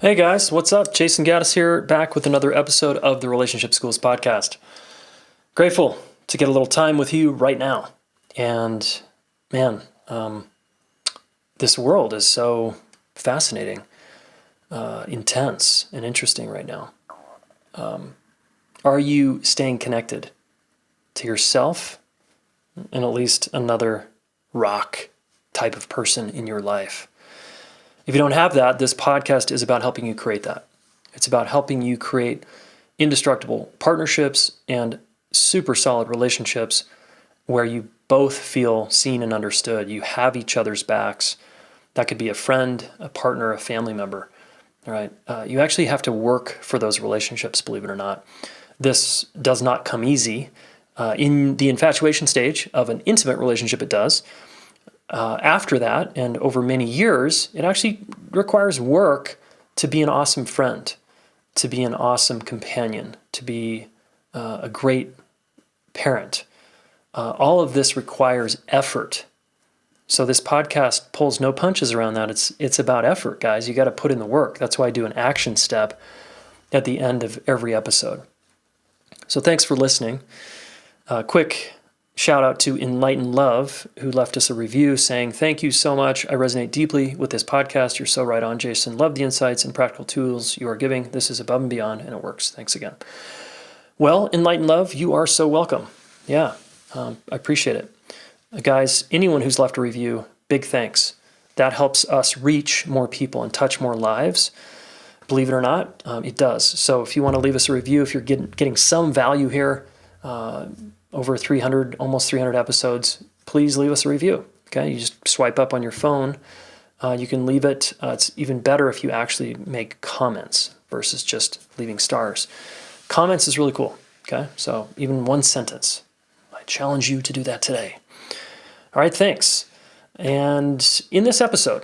Hey guys, what's up? Jason Gaddis here, back with another episode of the Relationship Schools podcast. Grateful to get a little time with you right now. And man, this world is so fascinating, intense, and interesting right now. Are you staying connected to yourself and at least another rock type of person in your life? If you don't have that, this podcast is about helping you create that. It's about helping you create indestructible partnerships and super solid relationships where you both feel seen and understood. You have each other's backs. That could be a friend, a partner, a family member. All right. You actually have to work for those relationships, believe it or not. This does not come easy. In the infatuation stage of an intimate relationship, it does. After that, and over many years, it actually requires work to be an awesome friend, to be an awesome companion, to be a great parent. All of this requires effort. So this podcast pulls no punches around that. It's about effort, guys. You got to put in the work. That's why I do an action step at the end of every episode. So thanks for listening. Quick shout out to Enlightened Love, who left us a review saying, "Thank you so much. I resonate deeply with this podcast. You're so right on, Jason. Love the insights and practical tools you are giving. This is above and beyond, and it works. Thanks again." Well, Enlightened Love, you are so welcome. Yeah, I appreciate it. Guys, anyone who's left a review, big thanks. That helps us reach more people and touch more lives. Believe it or not, it does. So if you want to leave us a review, if you're getting some value here, over 300, almost 300 episodes, please leave us a review. Okay, you just swipe up on your phone. You can leave it. It's even better if you actually make comments versus just leaving stars. Comments is really cool. Okay, so even one sentence. I challenge you to do that today. All right, thanks. And in this episode,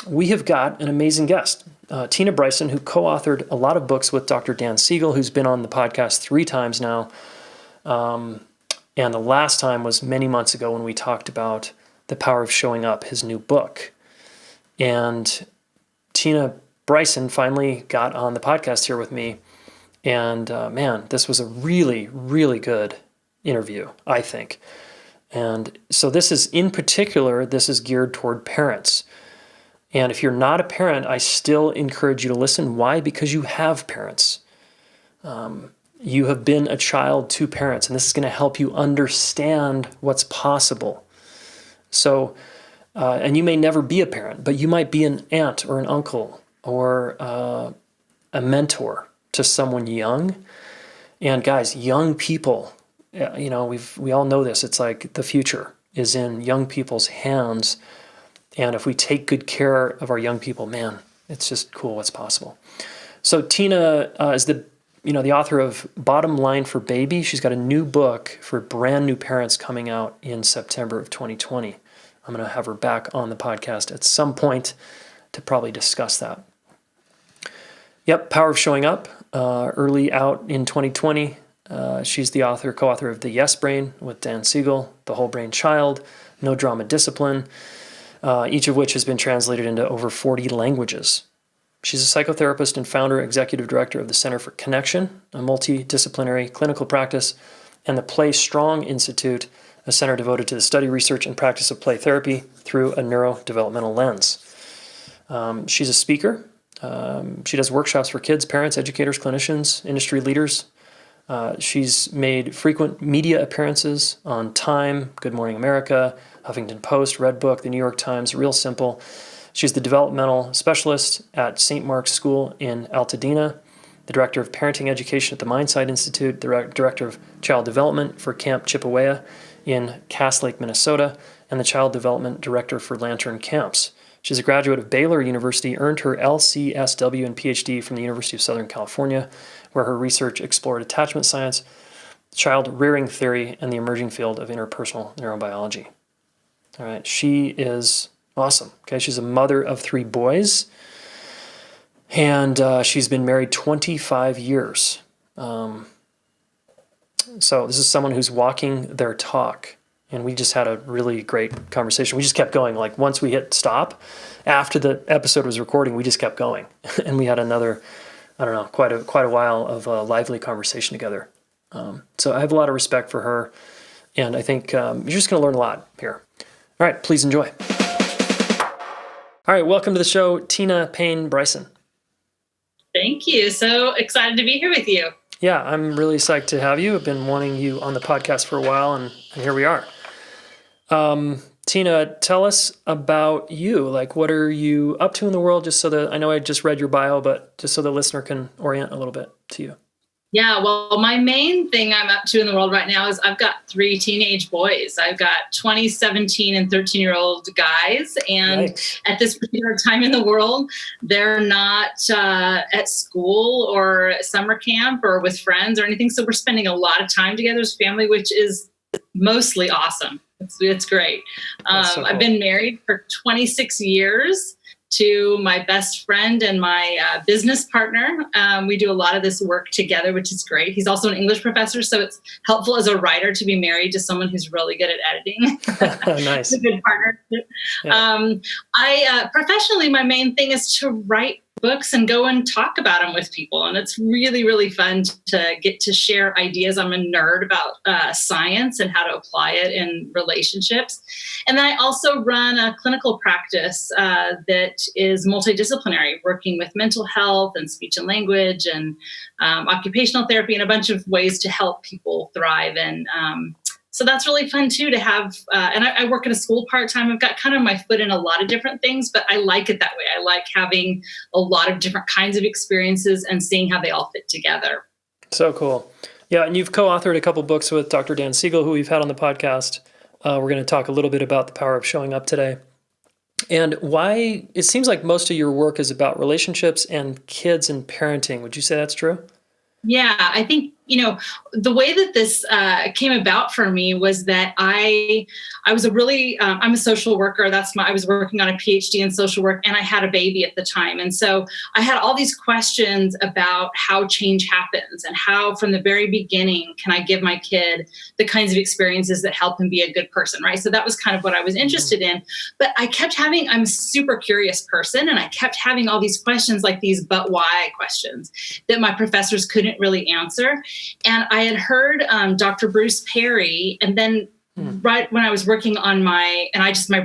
we have got an amazing guest, Tina Bryson, who co-authored a lot of books with Dr. Dan Siegel, who's been on the podcast 3 times now. And the last time was many months ago when we talked about The Power of Showing Up, his new book. And Tina Bryson finally got on the podcast here with me. And man, this was a really, really good interview, I think. And so this is, in particular, this is geared toward parents. And if you're not a parent, I still encourage you to listen. Why? Because you have parents. You have been a child to parents, and this is going to help you understand what's possible. So, and you may never be a parent, but you might be an aunt or an uncle or a mentor to someone young. And guys, young people, you know, we all know this. It's like the future is in young people's hands. And if we take good care of our young people, man, it's just cool what's possible. So Tina is the author of Bottom Line for Baby. She's got a new book for brand new parents coming out in September of 2020. I'm going to have her back on the podcast at some point to probably discuss that. Yep, Power of Showing Up, early out in 2020. She's the co-author of The Yes Brain with Dan Siegel, The Whole Brain Child, No Drama Discipline, each of which has been translated into over 40 languages. She's a psychotherapist and founder, executive director of the Center for Connection, a multidisciplinary clinical practice, and the Play Strong Institute, a center devoted to the study, research, and practice of play therapy through a neurodevelopmental lens. She's a speaker. She does workshops for kids, parents, educators, clinicians, industry leaders. She's made frequent media appearances on Time, Good Morning America, Huffington Post, Redbook, the New York Times, Real Simple. She's the developmental specialist at St. Mark's School in Altadena, the director of parenting education at the Mindsight Institute, the director of child development for Camp Chippewa in Cass Lake, Minnesota, and the child development director for Lantern Camps. She's a graduate of Baylor University, earned her LCSW and PhD from the University of Southern California, where her research explored attachment science, child rearing theory, and the emerging field of interpersonal neurobiology. All right, she is awesome. Okay, she's a mother of 3 boys, and she's been married 25 years. So this is someone who's walking their talk, And we just had a really great conversation. We just kept going. Like once we hit stop, after the episode was recording, we just kept going. And we had another, I don't know, quite a while of a lively conversation together. So I have a lot of respect for her. And I think you're just going to learn a lot here. All right, please enjoy. All right, welcome to the show, Tina Bryson. Thank you. So excited to be here with you. Yeah, I'm really psyched to have you. I've been wanting you on the podcast for a while, and here we are. Tina, tell us about you. Like, what are you up to in the world? Just so that I know I just read your bio, but just so the listener can orient a little bit to you. Yeah, well, my main thing I'm up to in the world right now is I've got 3 teenage boys. I've got 20, 17, and 13-year-old guys. And Yikes. At this particular time in the world, they're not at school or at summer camp or with friends or anything. So we're spending a lot of time together as family, which is mostly awesome. It's great. So cool. I've been married for 26 years to my best friend and my business partner. We do a lot of this work together, which is great. He's also an English professor, so it's helpful as a writer to be married to someone who's really good at editing. Nice. It's a good partnership. Yeah. I professionally, my main thing is to write books and go and talk about them with people. And it's really, really fun to get to share ideas. I'm a nerd about science and how to apply it in relationships. And then I also run a clinical practice that is multidisciplinary, working with mental health and speech and language and occupational therapy and a bunch of ways to help people thrive. And so that's really fun too to have, and I work at a school part-time. I've got kind of my foot in a lot of different things, but I like it that way. I like having a lot of different kinds of experiences and seeing how they all fit together. So cool. Yeah, and you've co-authored a couple books with Dr. Dan Siegel, who we've had on the podcast. We're going to talk a little bit about the power of showing up today. And why, it seems like most of your work is about relationships and kids and parenting. Would you say that's true? Yeah, I think, the way that this came about for me was that I was I'm a social worker. I was working on a PhD in social work, and I had a baby at the time. And so I had all these questions about how change happens and how from the very beginning can I give my kid the kinds of experiences that help him be a good person, right? So that was kind of what I was interested in. But I'm a super curious person, and I kept having all these questions, like these but why questions that my professors couldn't really answer. And I had heard Dr. Bruce Perry, and then right when I was working on my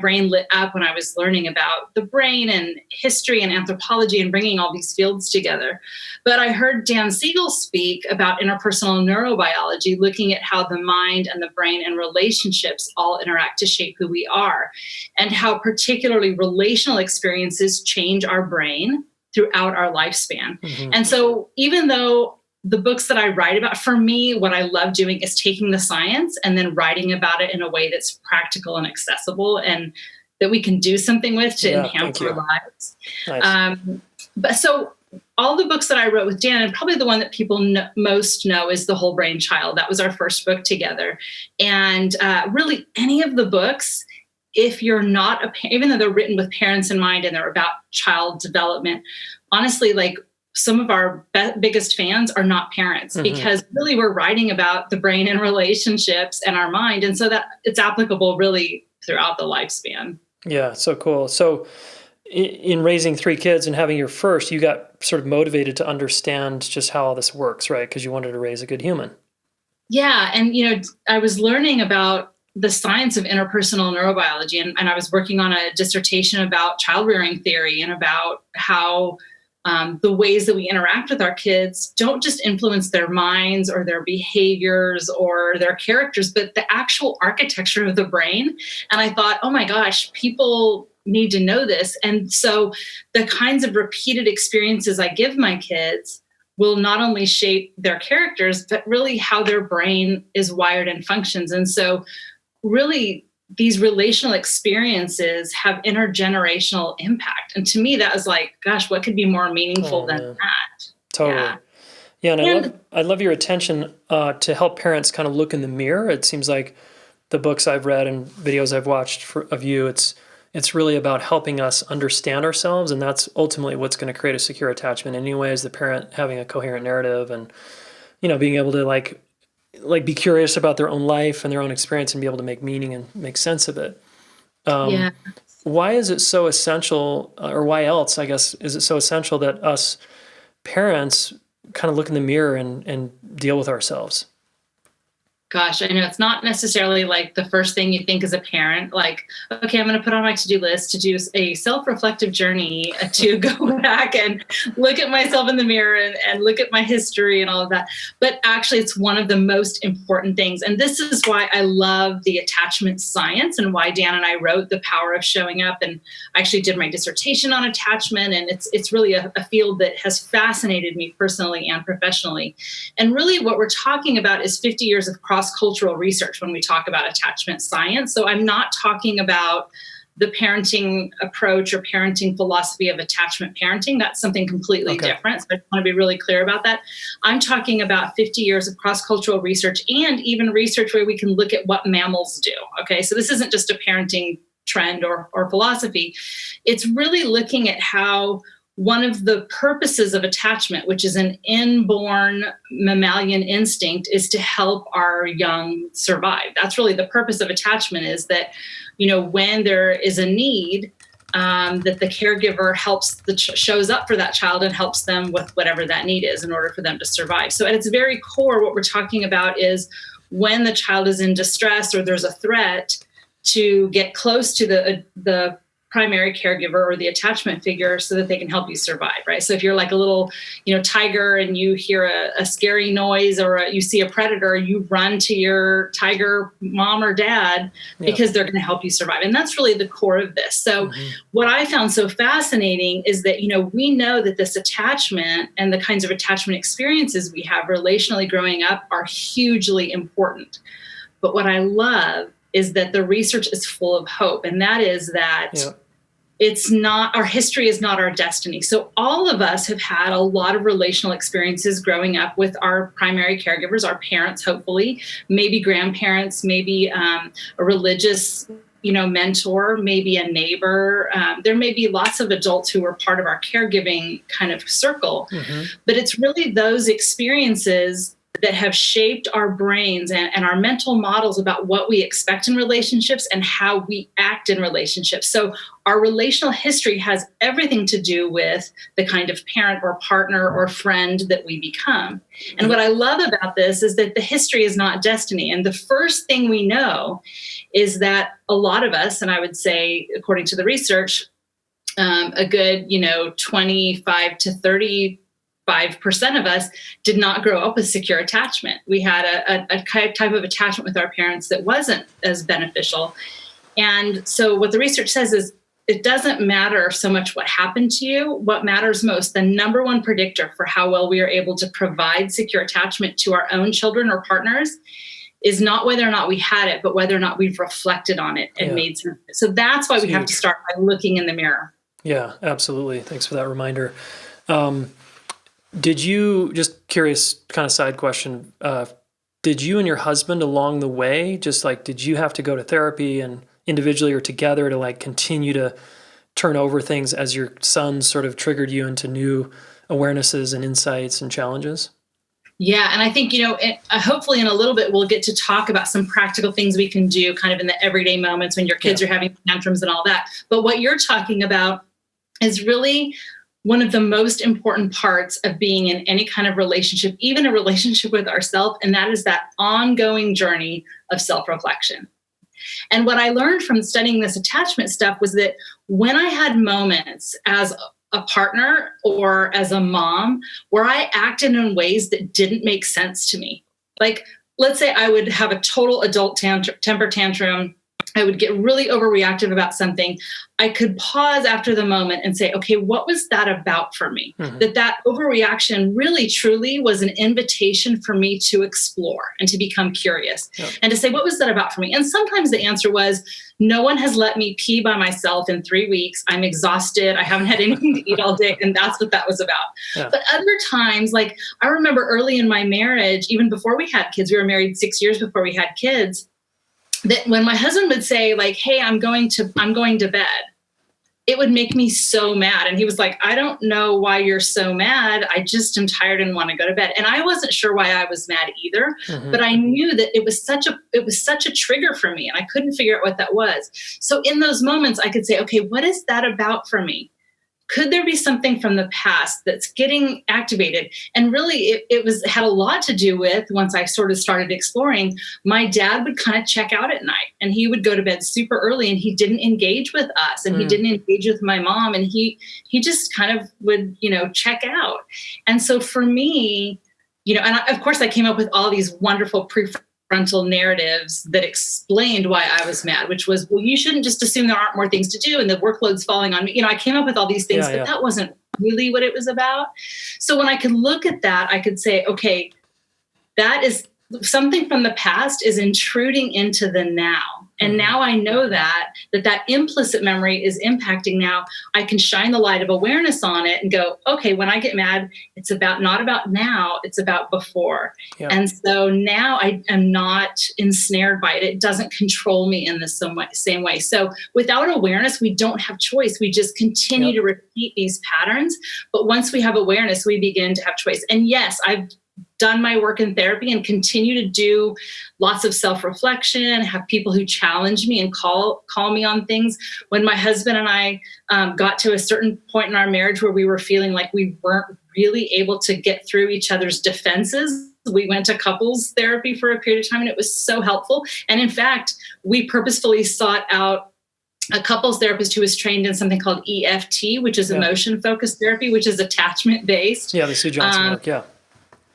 brain lit up when I was learning about the brain and history and anthropology and bringing all these fields together. But I heard Dan Siegel speak about interpersonal neurobiology, looking at how the mind and the brain and relationships all interact to shape who we are, and how particularly relational experiences change our brain throughout our lifespan. Mm-hmm. And so even though the books that I write about, for me, what I love doing is taking the science and then writing about it in a way that's practical and accessible and that we can do something with to enhance our lives. Nice. But so all the books that I wrote with Dan, and probably the one that people most know is The Whole Brain Child. That was our first book together. And really any of the books, if you're not even though they're written with parents in mind and they're about child development, honestly, like some of our biggest fans are not parents, because really we're writing about the brain and relationships and our mind. And so that it's applicable really throughout the lifespan. Yeah. So cool. So in raising 3 kids and having your first, you got sort of motivated to understand just how all this works, right? Because you wanted to raise a good human. Yeah. And, I was learning about the science of interpersonal neurobiology, and I was working on a dissertation about child rearing theory and about how the ways that we interact with our kids don't just influence their minds or their behaviors or their characters, but the actual architecture of the brain. And I thought, oh my gosh, people need to know this. And so the kinds of repeated experiences I give my kids will not only shape their characters, but really how their brain is wired and functions. And so really, these relational experiences have intergenerational impact. And to me, that was like, gosh, what could be more meaningful than that? Totally. Yeah, and I love your attention to help parents kind of look in the mirror. It seems like the books I've read and videos I've watched of you, it's really about helping us understand ourselves, and that's ultimately what's going to create a secure attachment anyway, is the parent having a coherent narrative and, being able to like be curious about their own life and their own experience and be able to make meaning and make sense of it. Yeah. Why is it so essential, or why else, I guess, is it so essential that us parents kind of look in the mirror and deal with ourselves? Gosh, I know it's not necessarily like the first thing you think as a parent, like, okay, I'm going to put on my to-do list to do a self-reflective journey to go back and look at myself in the mirror and look at my history and all of that. But actually, it's one of the most important things. And this is why I love the attachment science and why Dan and I wrote The Power of Showing Up. And I actually did my dissertation on attachment. And it's really a field that has fascinated me personally and professionally. And really what we're talking about is 50 years of cross-cultural research when we talk about attachment science. So I'm not talking about the parenting approach or parenting philosophy of attachment parenting. That's something completely different. So I want to be really clear about that. I'm talking about 50 years of cross-cultural research and even research where we can look at what mammals do. Okay, so this isn't just a parenting trend or philosophy. It's really looking at how one of the purposes of attachment, which is an inborn mammalian instinct, is to help our young survive. That's really the purpose of attachment, is that, when there is a need, that the caregiver helps shows up for that child and helps them with whatever that need is in order for them to survive. So at its very core, what we're talking about is when the child is in distress or there's a threat, to get close to the primary caregiver or the attachment figure so that they can help you survive, right? So if you're like a little, tiger and you hear a scary noise or you see a predator, you run to your tiger mom or dad because they're going to help you survive. And that's really the core of this. So what I found so fascinating is that, we know that this attachment and the kinds of attachment experiences we have relationally growing up are hugely important. But what I love is that the research is full of hope. And that is that it's not, our history is not our destiny. So all of us have had a lot of relational experiences growing up with our primary caregivers, our parents, hopefully, maybe grandparents, maybe a religious, mentor, maybe a neighbor. There may be lots of adults who are part of our caregiving kind of circle, but it's really those experiences that have shaped our brains and our mental models about what we expect in relationships and how we act in relationships. So our relational history has everything to do with the kind of parent or partner or friend that we become. And what I love about this is that the history is not destiny. And the first thing we know is that a lot of us, and I would say, according to the research, a good, 25 to 35% of us did not grow up with secure attachment. We had a type of attachment with our parents that wasn't as beneficial. And so what the research says is it doesn't matter so much what happened to you. What matters most, the number one predictor for how well we are able to provide secure attachment to our own children or partners is not whether or not we had it, but whether or not we've reflected on it and made sense. So that's why we have to start by looking in the mirror. Yeah, absolutely. Thanks for that reminder. Did you, just curious kind of side question, did you and your husband along the way, did you have to go to therapy and individually or together to continue to turn over things as your son sort of triggered you into new awarenesses and insights and challenges? Yeah. And I think, hopefully in a little bit, we'll get to talk about some practical things we can do kind of in the everyday moments when your kids are having tantrums and all that. But what you're talking about is really one of the most important parts of being in any kind of relationship, even a relationship with ourselves, and that is that ongoing journey of self-reflection. And what I learned from studying this attachment stuff was that when I had moments as a partner or as a mom where I acted in ways that didn't make sense to me, like let's say I would have a total adult temper tantrum, I would get really overreactive about something, I could pause after the moment and say, okay, what was that about for me? That overreaction really, truly was an invitation for me to explore and to become curious and to say, what was that about for me? And sometimes the answer was, no one has let me pee by myself in 3 weeks. I'm exhausted. I haven't had anything to eat all day. And that's what that was about. But other times, like I remember early in my marriage, even before we had kids, we were married 6 years before we had kids, that when my husband would say like, hey, I'm going to bed, it would make me so mad. And he was like, I don't know why you're so mad. I just am tired and want to go to bed. And I wasn't sure why I was mad either, but I knew that it was such a trigger for me, and I couldn't figure out what that was. So in those moments, I could say, okay, what is that about for me? Could there be something from the past that's getting activated? And really, it had a lot to do with, once I sort of started exploring, my dad would kind of check out at night, and he would go to bed super early, and he didn't engage with us, and he didn't engage with my mom, and he just kind of would, check out. And so for me, of course I came up with all these wonderful prefrontal narratives that explained why I was mad, which was, well, you shouldn't just assume there aren't more things to do and the workload's falling on me. I came up with all these things, but that wasn't really what it was about. So when I could look at that, I could say, okay, that is something from the past is intruding into the now. And now I know that implicit memory is impacting now. I can shine the light of awareness on it and go, okay, when I get mad, it's not about now, it's about before. Yeah. And so now I am not ensnared by it. It doesn't control me in the same way. So without awareness, we don't have choice. We just continue to repeat these patterns. But once we have awareness, we begin to have choice. And yes, I've done my work in therapy and continue to do lots of self-reflection, have people who challenge me and call me on things. When my husband and I got to a certain point in our marriage where we were feeling like we weren't really able to get through each other's defenses, we went to couples therapy for a period of time, and it was so helpful. And in fact, we purposefully sought out a couples therapist who was trained in something called EFT, which is emotion-focused therapy, which is attachment-based. Yeah, the Sue Johnson work,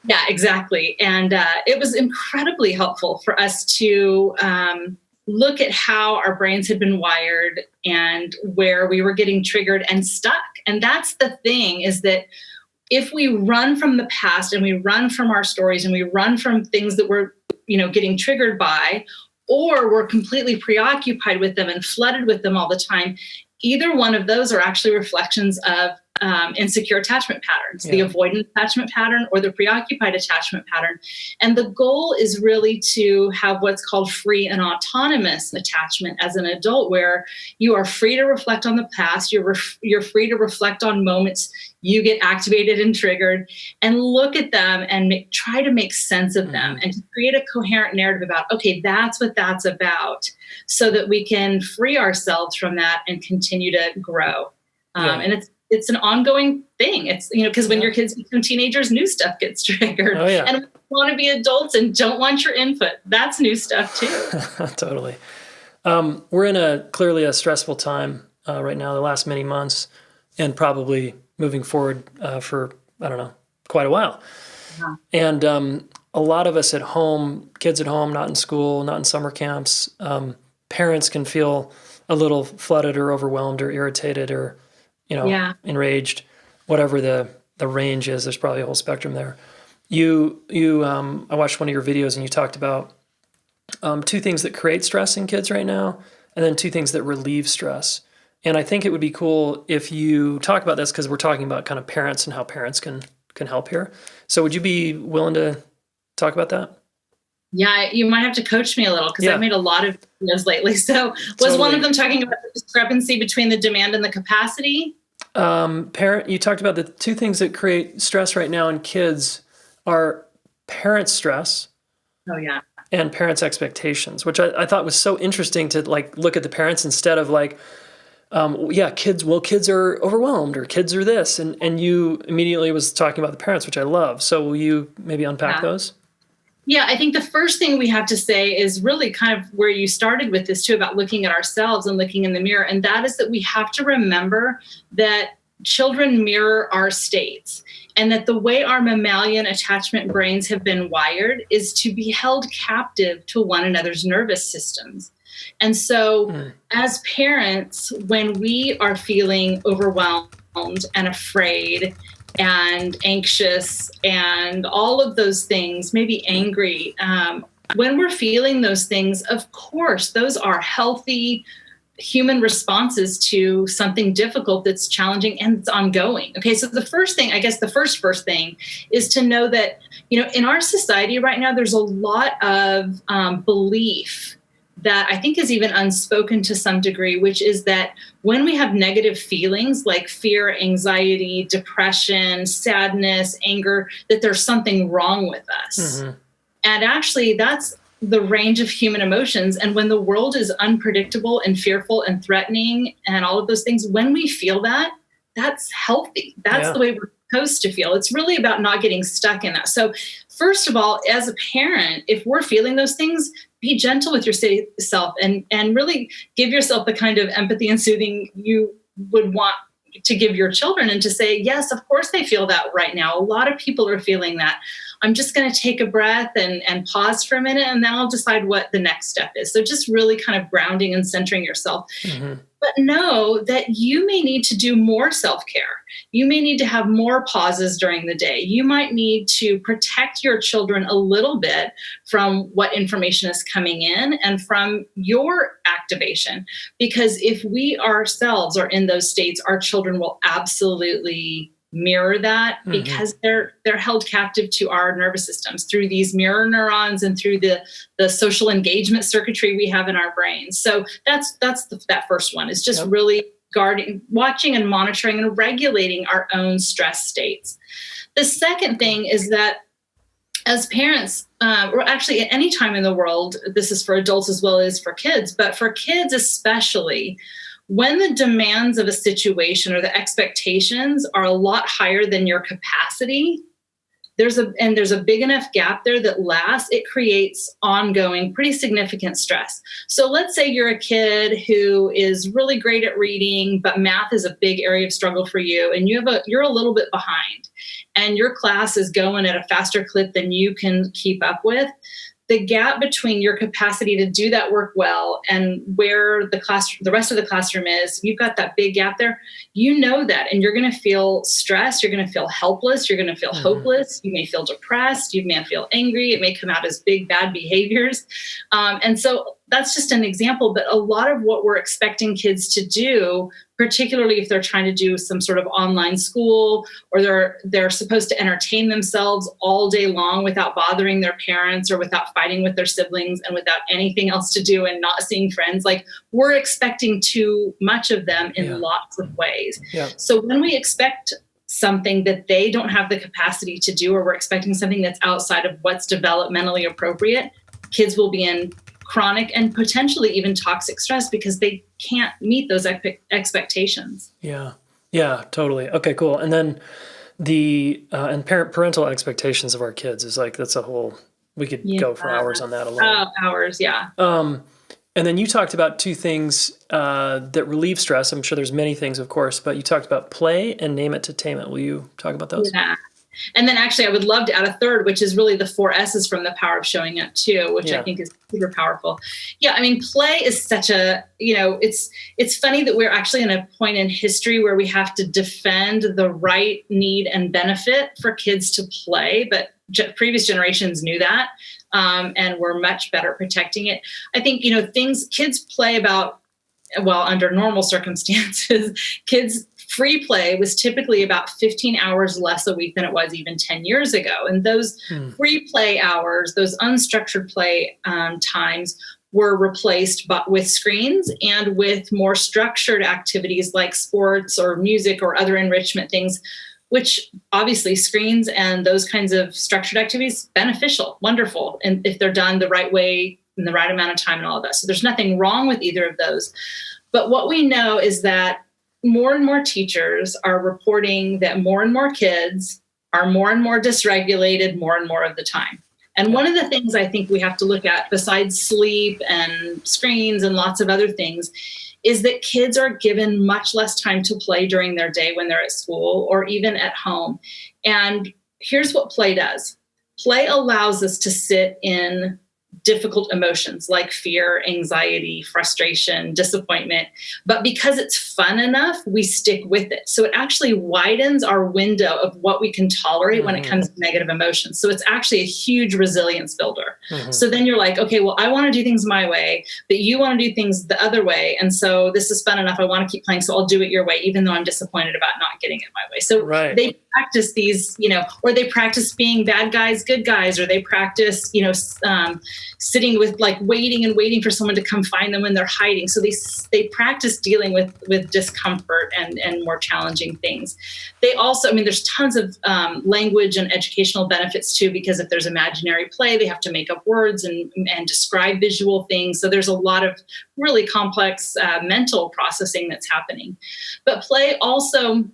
Yeah, exactly. And it was incredibly helpful for us to look at how our brains had been wired and where we were getting triggered and stuck. And that's the thing, is that if we run from the past and we run from our stories and we run from things that we're, getting triggered by, or we're completely preoccupied with them and flooded with them all the time, either one of those are actually reflections of insecure attachment patterns, the avoidant attachment pattern or the preoccupied attachment pattern. And the goal is really to have what's called free and autonomous attachment as an adult, where you are free to reflect on the past. You're free to reflect on moments you get activated and triggered, and look at them and try to make sense of them and to create a coherent narrative about, okay, that's what that's about, so that we can free ourselves from that and continue to grow. And it's an ongoing thing. It's, because when your kids become teenagers, new stuff gets triggered. Oh, yeah. And we want to be adults and don't want your input. That's new stuff too. Totally. We're in clearly a stressful time right now, the last many months, and probably moving forward for, quite a while. Yeah. And a lot of us at home, kids at home, not in school, not in summer camps, parents can feel a little flooded or overwhelmed or irritated or enraged, whatever the range is. There's probably a whole spectrum there. I watched one of your videos and you talked about two things that create stress in kids right now, and then two things that relieve stress. And I think it would be cool if you talk about this, because we're talking about kind of parents and how parents can help here. So would you be willing to talk about that? Yeah, you might have to coach me a little, because I've made a lot of videos lately. So was one of them talking about the discrepancy between the demand and the capacity? You talked about the two things that create stress right now in kids are parent stress. Oh, yeah. And parents' expectations, which I thought was so interesting to look at the parents instead of kids are overwhelmed or kids are this. And you immediately was talking about the parents, which I love. So will you maybe unpack those? Yeah, I think the first thing we have to say is really kind of where you started with this too, about looking at ourselves and looking in the mirror. And that is that we have to remember that children mirror our states, and that the way our mammalian attachment brains have been wired is to be held captive to one another's nervous systems. And so as parents, when we are feeling overwhelmed and afraid and anxious and all of those things, maybe angry, when we're feeling those things, of course, those are healthy human responses to something difficult that's challenging and it's ongoing. Okay, so the first thing, I guess the first thing is to know that, in our society right now, there's a lot of belief that I think is even unspoken to some degree, which is that when we have negative feelings like fear, anxiety, depression, sadness, anger, that there's something wrong with us. Mm-hmm. And actually, that's the range of human emotions. And when the world is unpredictable and fearful and threatening and all of those things, when we feel that, that's healthy. That's the way we're supposed to feel. It's really about not getting stuck in that. So first of all, as a parent, if we're feeling those things, be gentle with yourself and really give yourself the kind of empathy and soothing you would want to give your children, and to say, yes, of course they feel that right now. A lot of people are feeling that. I'm just going to take a breath and pause for a minute, and then I'll decide what the next step is. So just really kind of grounding and centering yourself. Mm-hmm. But know that you may need to do more self-care. You may need to have more pauses during the day. You might need to protect your children a little bit from what information is coming in and from your activation. Because if we ourselves are in those states, our children will absolutely mirror that, because they're held captive to our nervous systems through these mirror neurons and through the social engagement circuitry we have in our brains. So that's that first one, is just really guarding, watching and monitoring and regulating our own stress states. The second thing is that as parents, or actually at any time in the world, this is for adults as well as for kids, but for kids especially, when the demands of a situation or the expectations are a lot higher than your capacity, there's a big enough gap there that lasts, it creates ongoing, pretty significant stress. So let's say you're a kid who is really great at reading, but math is a big area of struggle for you, and you're a little bit behind, and your class is going at a faster clip than you can keep up with. The gap between your capacity to do that work well and where the rest of the classroom is, you've got that big gap there. You know that, and you're going to feel stressed. You're going to feel helpless. You're going to feel hopeless. You may feel depressed. You may feel angry. It may come out as big, bad behaviors. And so that's just an example, but a lot of what we're expecting kids to do, particularly if they're trying to do some sort of online school, or they're supposed to entertain themselves all day long without bothering their parents or without fighting with their siblings and without anything else to do and not seeing friends, like we're expecting too much of them in lots of ways. Yeah. So when we expect something that they don't have the capacity to do, or we're expecting something that's outside of what's developmentally appropriate, kids will be in chronic and potentially even toxic stress because they can't meet those expectations. Yeah, totally. Okay, cool. And then the parental expectations of our kids is like, that's a whole, we could go for hours on that alone. Hours, yeah. And then you talked about two things that relieve stress. I'm sure there's many things, of course, but you talked about play and name it to tame it. Will you talk about those? Yeah. And then actually I would love to add a third, which is really the 4 S's from The Power of Showing Up too, which I think is super powerful. Yeah. I mean, play is such a, it's funny that we're actually in a point in history where we have to defend the right, need, and benefit for kids to play. But previous generations knew that, and were much better protecting it. I think, kids play about, under normal circumstances, kids free play was typically about 15 hours less a week than it was even 10 years ago. And those free play hours, those unstructured play times were replaced with screens and with more structured activities like sports or music or other enrichment things, which obviously screens and those kinds of structured activities, beneficial, wonderful, and if they're done the right way in the right amount of time and all of that. So there's nothing wrong with either of those. But what we know is that more and more teachers are reporting that more and more kids are more and more dysregulated more and more of the time. And one of the things I think we have to look at, besides sleep and screens and lots of other things, is that kids are given much less time to play during their day when they're at school or even at home. And here's what play does. Play allows us to sit in difficult emotions like fear, anxiety, frustration, disappointment. But because it's fun enough, we stick with it. So it actually widens our window of what we can tolerate when it comes to negative emotions. So it's actually a huge resilience builder. So then you're like, okay, well, I want to do things my way, but you want to do things the other way. And so this is fun enough. I want to keep playing. So I'll do it your way, even though I'm disappointed about not getting it my way. So they practice these, or they practice being bad guys, good guys, or they practice, sitting with like waiting and waiting for someone to come find them when they're hiding. So they practice dealing with discomfort and more challenging things. They also, I mean, there's tons of language and educational benefits too, because if there's imaginary play, they have to make up words and describe visual things. So there's a lot of really complex mental processing that's happening. But play also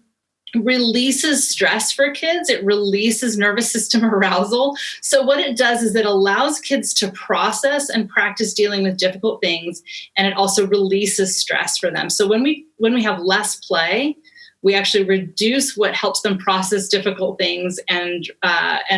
releases stress for kids. It releases nervous system arousal. So what it does is it allows kids to process and practice dealing with difficult things, and it also releases stress for them. So when we have less play, we actually reduce what helps them process difficult things and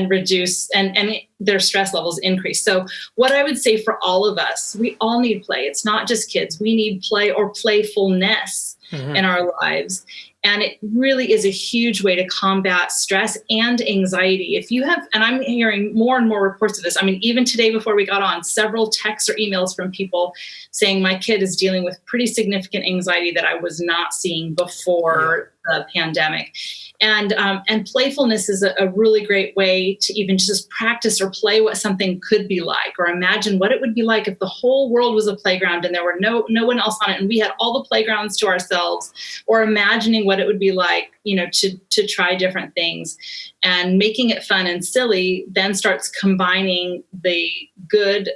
reduce and their stress levels increase. So what I would say for all of us, we all need play. It's not just kids. We need play or playfulness in our lives. And it really is a huge way to combat stress and anxiety. If you have, and I'm hearing more and more reports of this. I mean, even today before we got on, several texts or emails from people saying my kid is dealing with pretty significant anxiety that I was not seeing before the pandemic. And playfulness is a really great way to even just practice or play what something could be like, or imagine what it would be like if the whole world was a playground and there were no one else on it and we had all the playgrounds to ourselves, or imagining what it would be like, to try different things. And making it fun and silly then starts combining the good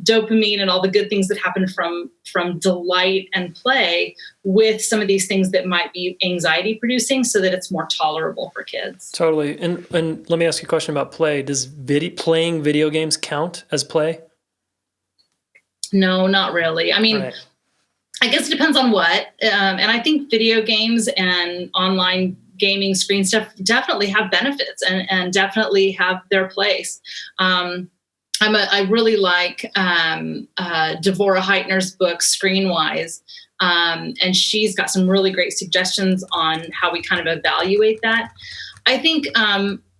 dopamine and all the good things that happen from delight and play with some of these things that might be anxiety producing, so that it's more tolerable for kids. Totally. And let me ask you a question about play. Does playing video games count as play? No, not really. I mean, right. I guess it depends on what. And I think video games and online gaming, screen stuff definitely have benefits and definitely have their place. I really like Devorah Heitner's book, Screenwise. And she's got some really great suggestions on how we kind of evaluate that. I think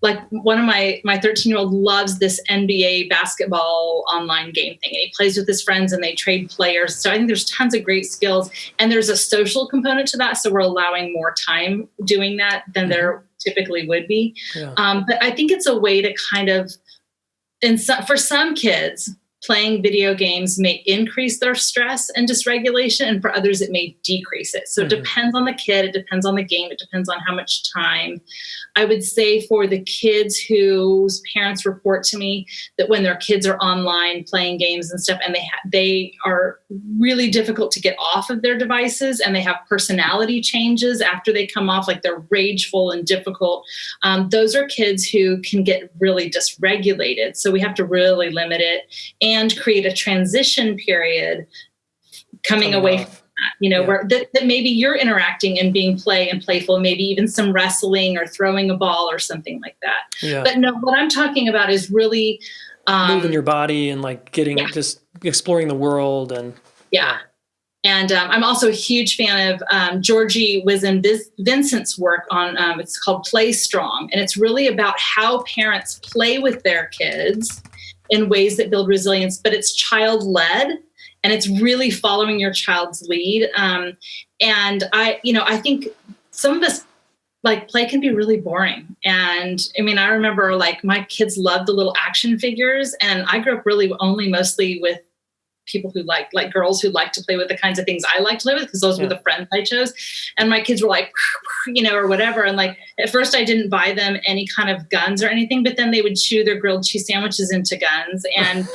like one of my 13-year-old loves this NBA basketball online game thing. And he plays with his friends and they trade players. So I think there's tons of great skills. And there's a social component to that. So we're allowing more time doing that than there typically would be. Yeah. But I think it's a way to kind of, for some kids, playing video games may increase their stress and dysregulation, and for others, it may decrease it. So it depends on the kid, it depends on the game, it depends on how much time. I would say for the kids whose parents report to me that when their kids are online playing games and stuff, and they are really difficult to get off of their devices, and they have personality changes after they come off, like they're rageful and difficult, those are kids who can get really dysregulated. So we have to really limit it and create a transition period coming away from that, where that maybe you're interacting and being playful, maybe even some wrestling or throwing a ball or something like that. Yeah. But no, what I'm talking about is really moving your body and like just exploring the world. And And I'm also a huge fan of Georgie Vincent's work on, it's called Play Strong. And it's really about how parents play with their kids in ways that build resilience, but it's child-led, and it's really following your child's lead. And I think some of us, like, play can be really boring. And I mean, I remember like my kids loved the little action figures, and I grew up really mostly with people who like girls who like to play with the kinds of things I like to play with, because those were the friends I chose. And my kids were like, or whatever. And like, at first I didn't buy them any kind of guns or anything, but then they would chew their grilled cheese sandwiches into guns. And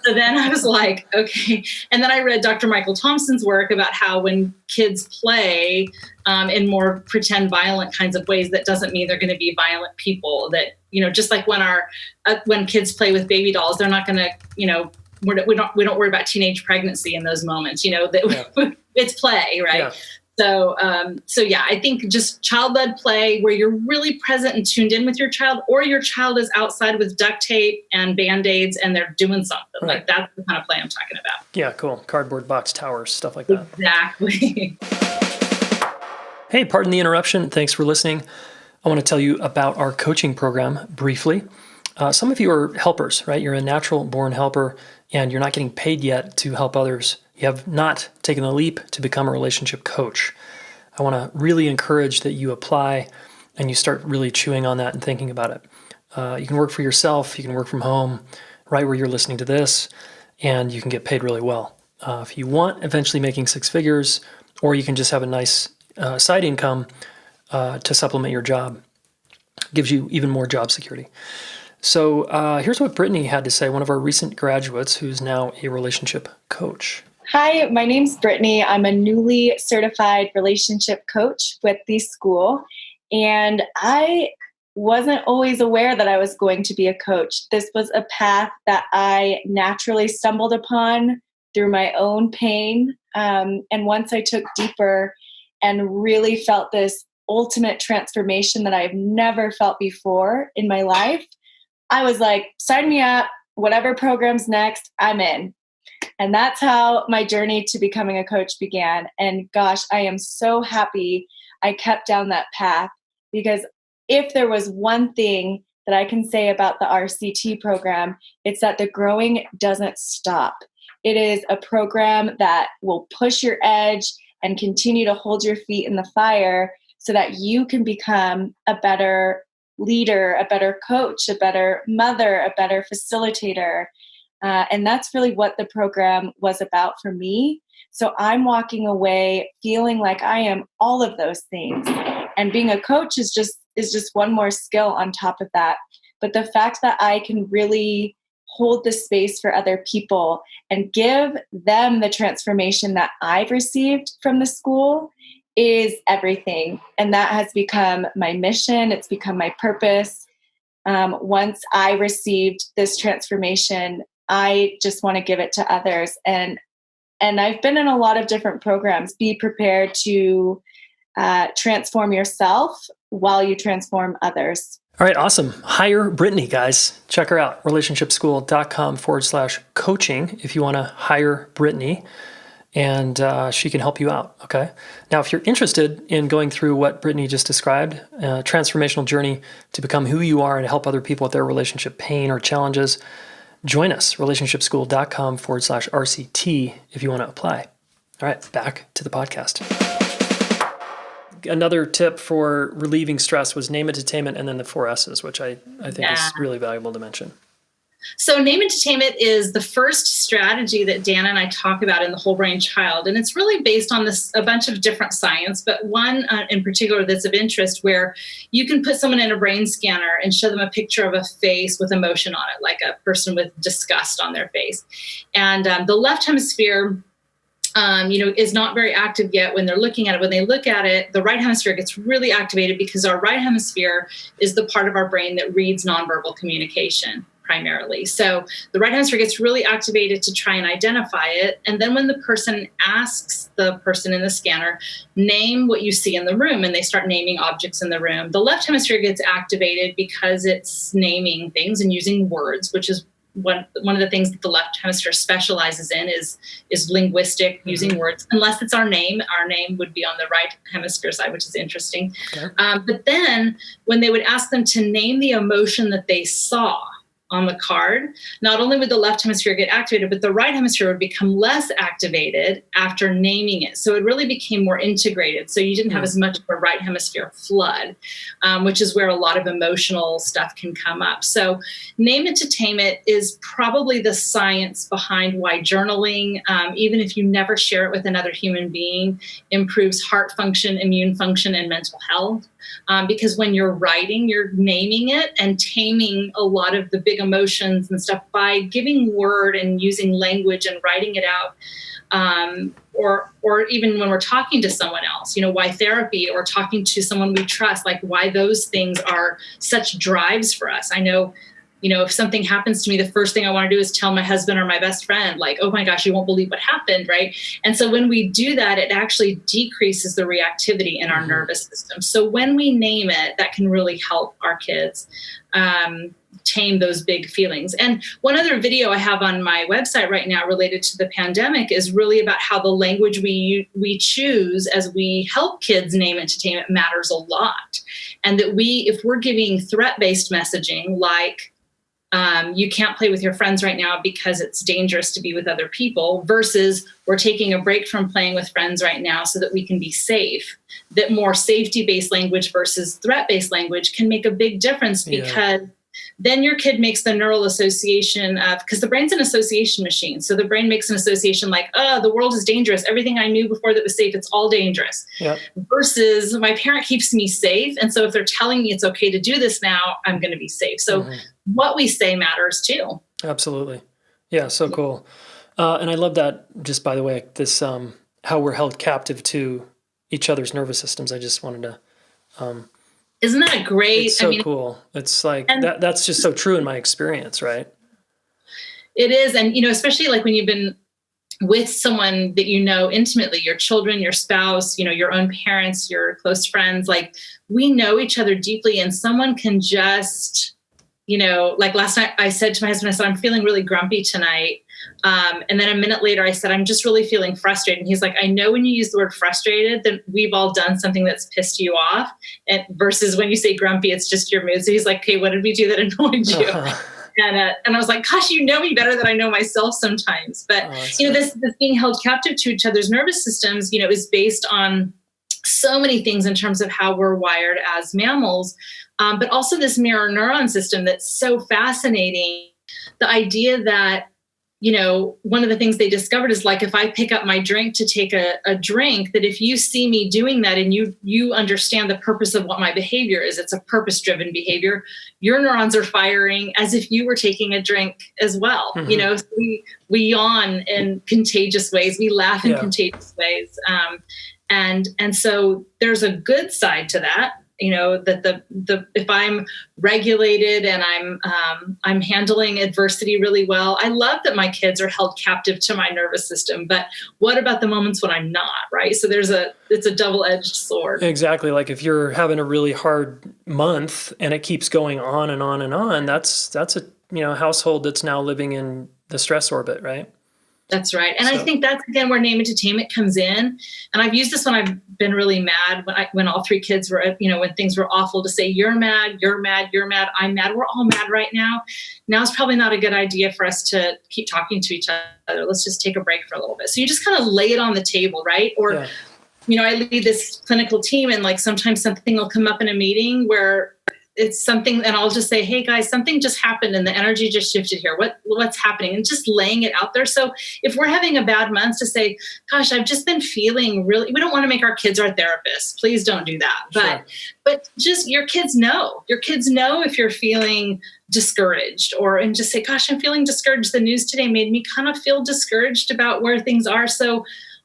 so then I was like, okay. And then I read Dr. Michael Thompson's work about how when kids play in more pretend violent kinds of ways, that doesn't mean they're going to be violent people. That, just like when kids play with baby dolls, they're not going to, we don't worry about teenage pregnancy in those moments, it's play, right? Yeah. So I think just child-led play where you're really present and tuned in with your child, or your child is outside with duct tape and Band-Aids and they're doing something. Right. Like that's the kind of play I'm talking about. Yeah, cool. Cardboard box towers, stuff like that. Exactly. Hey, pardon the interruption. Thanks for listening. I want to tell you about our coaching program briefly. Some of you are helpers, right? You're a natural born helper and you're not getting paid yet to help others. You have not taken the leap to become a relationship coach. I want to really encourage that you apply and you start really chewing on that and thinking about it. You can work for yourself. You can work from home. right where you're listening to this, and you can get paid really well. If you want eventually making six figures, or you can just have a nice side income to supplement your job, gives you even more job security. So here's what Brittany had to say, one of our recent graduates who's now a relationship coach. Hi, my name's Brittany. I'm a newly certified relationship coach with the school, and I wasn't always aware that I was going to be a coach. This was a path that I naturally stumbled upon through my own pain. And once I took deeper and really felt this ultimate transformation that I've never felt before in my life, I was like, sign me up, whatever program's next, I'm in. And that's how my journey to becoming a coach began. And gosh, I am so happy I kept down that path, because if there was one thing that I can say about the RCT program, it's that the growing doesn't stop. It is a program that will push your edge and continue to hold your feet in the fire so that you can become a better leader, a better coach, a better mother, a better facilitator. And that's really what the program was about for me. So I'm walking away feeling like I am all of those things. And being a coach is just one more skill on top of that. But the fact that I can really hold the space for other people and give them the transformation that I've received from the school is everything. And that has become my mission. It's become my purpose. Once I received this transformation, I just want to give it to others. And I've been in a lot of different programs. Be prepared to transform yourself while you transform others. All right, awesome. Hire Brittany, guys. Check her out, relationshipschool.com/coaching if you want to hire Brittany, and she can help you out, okay? Now, if you're interested in going through what Brittany just described, a transformational journey to become who you are and help other people with their relationship pain or challenges, join us, relationshipschool.com/RCT if you want to apply. All right, back to the podcast. Another tip for relieving stress was name it to tame it, and then the 4 S's, which I think is really valuable to mention. So name it to tame it is the first strategy that Dan and I talk about in the Whole Brain Child. And it's really based on a bunch of different science, but one in particular that's of interest, where you can put someone in a brain scanner and show them a picture of a face with emotion on it, like a person with disgust on their face. And the left hemisphere is not very active yet when they're looking at it. When they look at it, the right hemisphere gets really activated because our right hemisphere is the part of our brain that reads nonverbal communication primarily. So the right hemisphere gets really activated to try and identify it. And then when the person asks the person in the scanner, name what you see in the room, and they start naming objects in the room, the left hemisphere gets activated because it's naming things and using words, which is one of the things that the left hemisphere specializes in is linguistic, using words. Unless it's our name would be on the right hemisphere side, which is interesting. Okay. But then when they would ask them to name the emotion that they saw on the card, not only would the left hemisphere get activated, but the right hemisphere would become less activated after naming it. So it really became more integrated. So you didn't have as much of a right hemisphere flood, which is where a lot of emotional stuff can come up. So name it to tame it is probably the science behind why journaling, even if you never share it with another human being, improves heart function, immune function, and mental health. Because when you're writing, you're naming it and taming a lot of the big emotions and stuff by giving word and using language and writing it out. Or even when we're talking to someone else, why therapy or talking to someone we trust, like why those things are such drives for us. I know, if something happens to me, the first thing I want to do is tell my husband or my best friend, like, oh my gosh, you won't believe what happened, right? And so when we do that, it actually decreases the reactivity in our nervous system. So when we name it, that can really help our kids tame those big feelings. And one other video I have on my website right now related to the pandemic is really about how the language we choose as we help kids name it to tame it matters a lot. And that if we're giving threat-based messaging like, you can't play with your friends right now because it's dangerous to be with other people, versus we're taking a break from playing with friends right now so that we can be safe. That more safety-based language versus threat-based language can make a big difference because then your kid makes the neural association of, because the brain's an association machine. So the brain makes an association like, oh, the world is dangerous. Everything I knew before that was safe, it's all dangerous. Yep. Versus my parent keeps me safe. And so if they're telling me it's okay to do this now, I'm going to be safe. So what we say matters too. Absolutely. Yeah. So cool. And I love that, just by the way, this, how we're held captive to each other's nervous systems. I just wanted to, isn't that great? It's so cool. It's like that's just so true in my experience, right? It is. And, especially like when you've been with someone that you know intimately, your children, your spouse, your own parents, your close friends, like we know each other deeply, and someone can just, like last night I said to my husband, I said, I'm feeling really grumpy tonight. And then a minute later, I said, I'm just really feeling frustrated. And he's like, I know when you use the word frustrated, that we've all done something that's pissed you off. And versus when you say grumpy, it's just your mood. So he's like, okay, what did we do that annoyed you? And I was like, gosh, you know me better than I know myself sometimes. But, this being held captive to each other's nervous systems, is based on so many things in terms of how we're wired as mammals. But also this mirror neuron system that's so fascinating. The idea that, one of the things they discovered is like, if I pick up my drink to take a drink, that if you see me doing that and you understand the purpose of what my behavior is, it's a purpose-driven behavior, your neurons are firing as if you were taking a drink as well. So we yawn in contagious ways. We laugh in contagious ways. And so there's a good side to that. That the if I'm regulated and I'm handling adversity really well, I love that my kids are held captive to my nervous system. But what about the moments when I'm not, right? So it's a double-edged sword. Exactly. Like if you're having a really hard month and it keeps going on and on and on, that's a household that's now living in the stress orbit, right? That's right. And I think that's, again, where name it to tame it comes in. And I've used this when I've been really mad, when all three kids were, when things were awful, to say, you're mad, you're mad, you're mad, I'm mad. We're all mad right now. Now it's probably not a good idea for us to keep talking to each other. Let's just take a break for a little bit. So you just kind of lay it on the table, right? Or, I lead this clinical team, and like sometimes something will come up in a meeting where it's something, and I'll just say, hey guys, something just happened and the energy just shifted here. What's happening? And just laying it out there. So if we're having a bad month, to say, gosh, I've just been feeling really, we don't want to make our kids our therapists. Please don't do that. Sure. But just your kids know if you're feeling discouraged, and just say, gosh, I'm feeling discouraged. The news today made me kind of feel discouraged about where things are. So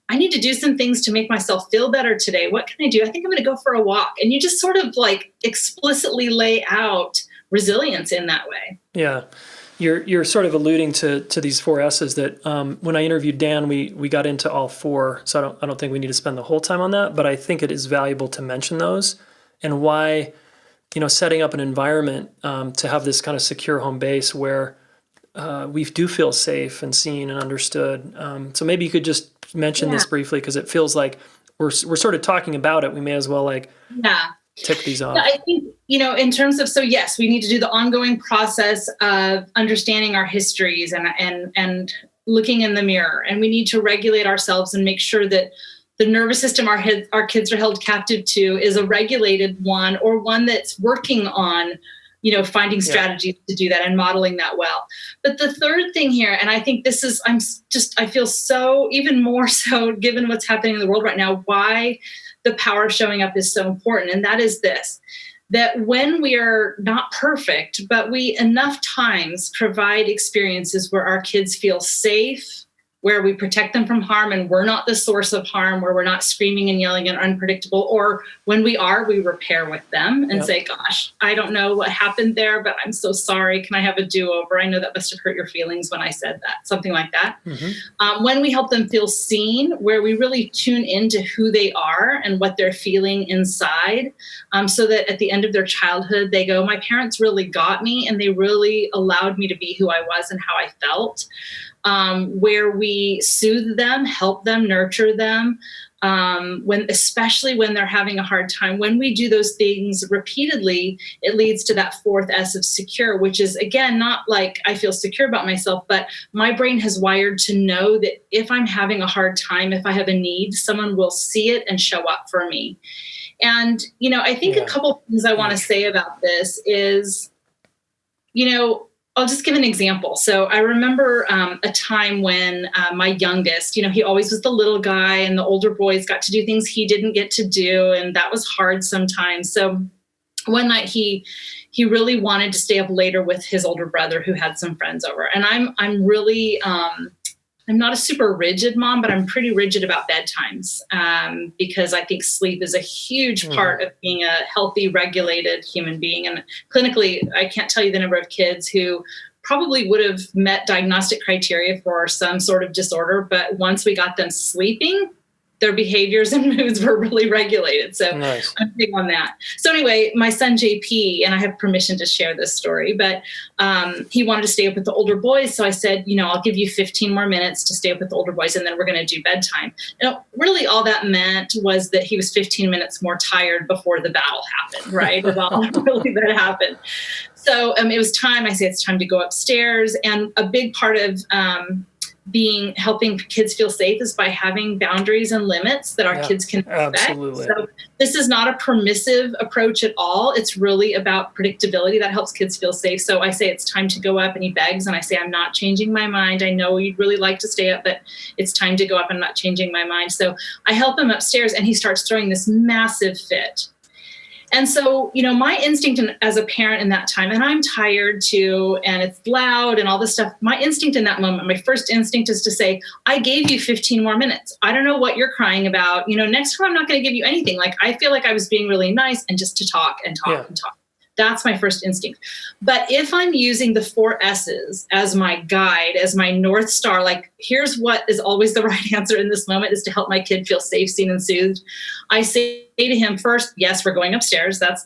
I need to do some things to make myself feel better today. What can I do? I think I'm going to go for a walk. And you just sort of like explicitly lay out resilience in that way. Yeah. You're sort of alluding to these 4 S's that when I interviewed Dan, we got into all 4. So I don't think we need to spend the whole time on that, but I think it is valuable to mention those, and why, setting up an environment to have this kind of secure home base where we do feel safe and seen and understood. So maybe you could just mention this briefly, because it feels like we're sort of talking about it. We may as well tick these off. Yeah, I think, in terms of, so yes, we need to do the ongoing process of understanding our histories and looking in the mirror, and we need to regulate ourselves and make sure that the nervous system our kids are held captive to is a regulated one, or one that's working on finding strategies to do that and modeling that well. But the third thing here, and I think this is, I feel so, even more so given what's happening in the world right now, why the power of showing up is so important. And that is this, that when we are not perfect, but we enough times provide experiences where our kids feel safe, where we protect them from harm and we're not the source of harm, where we're not screaming and yelling and unpredictable, or when we are, we repair with them and say, gosh, I don't know what happened there, but I'm so sorry. Can I have a do-over? I know that must have hurt your feelings when I said that, something like that. When we help them feel seen, where we really tune into who they are and what they're feeling inside, so that at the end of their childhood, they go, my parents really got me and they really allowed me to be who I was and how I felt. Where we soothe them, help them, nurture them, especially when they're having a hard time. When we do those things repeatedly, it leads to that 4th S of secure, which is, again, not like I feel secure about myself, but my brain has wired to know that if I'm having a hard time, if I have a need, someone will see it and show up for me. And, I think a couple things I want to say about this is, I'll just give an example. So I remember a time when my youngest, he always was the little guy and the older boys got to do things he didn't get to do. And that was hard sometimes. So one night he really wanted to stay up later with his older brother who had some friends over. And I'm really, I'm not a super rigid mom, but I'm pretty rigid about bedtimes because I think sleep is a huge part of being a healthy, regulated human being. And clinically, I can't tell you the number of kids who probably would have met diagnostic criteria for some sort of disorder, but once we got them sleeping, their behaviors and moods were really regulated. So nice. I'm big on that. So anyway, my son JP, and I have permission to share this story, but he wanted to stay up with the older boys. So I said, I'll give you 15 more minutes to stay up with the older boys, and then we're going to do bedtime. Really all that meant was that he was 15 minutes more tired before the battle happened, right? Really that happened. So it was time. I say it's time to go upstairs. And a big part of helping kids feel safe is by having boundaries and limits that our kids can respect. Absolutely. So this is not a permissive approach at all. It's really about predictability that helps kids feel safe. So I say it's time to go up, and he begs, and I say, I'm not changing my mind. I know you'd really like to stay up, but it's time to go up. I'm not changing my mind. So I help him upstairs, and he starts throwing this massive fit. And so, my instinct as a parent in that time, and I'm tired too, and it's loud and all this stuff. My instinct in that moment, my first instinct is to say, I gave you 15 more minutes. I don't know what you're crying about. Next time I'm not going to give you anything. Like, I feel like I was being really nice and just to talk and talk and talk. That's my first instinct. But if I'm using the 4 S's as my guide, as my North Star, like, here's what is always the right answer in this moment is to help my kid feel safe, seen, and soothed. I say to him first, yes, we're going upstairs. That's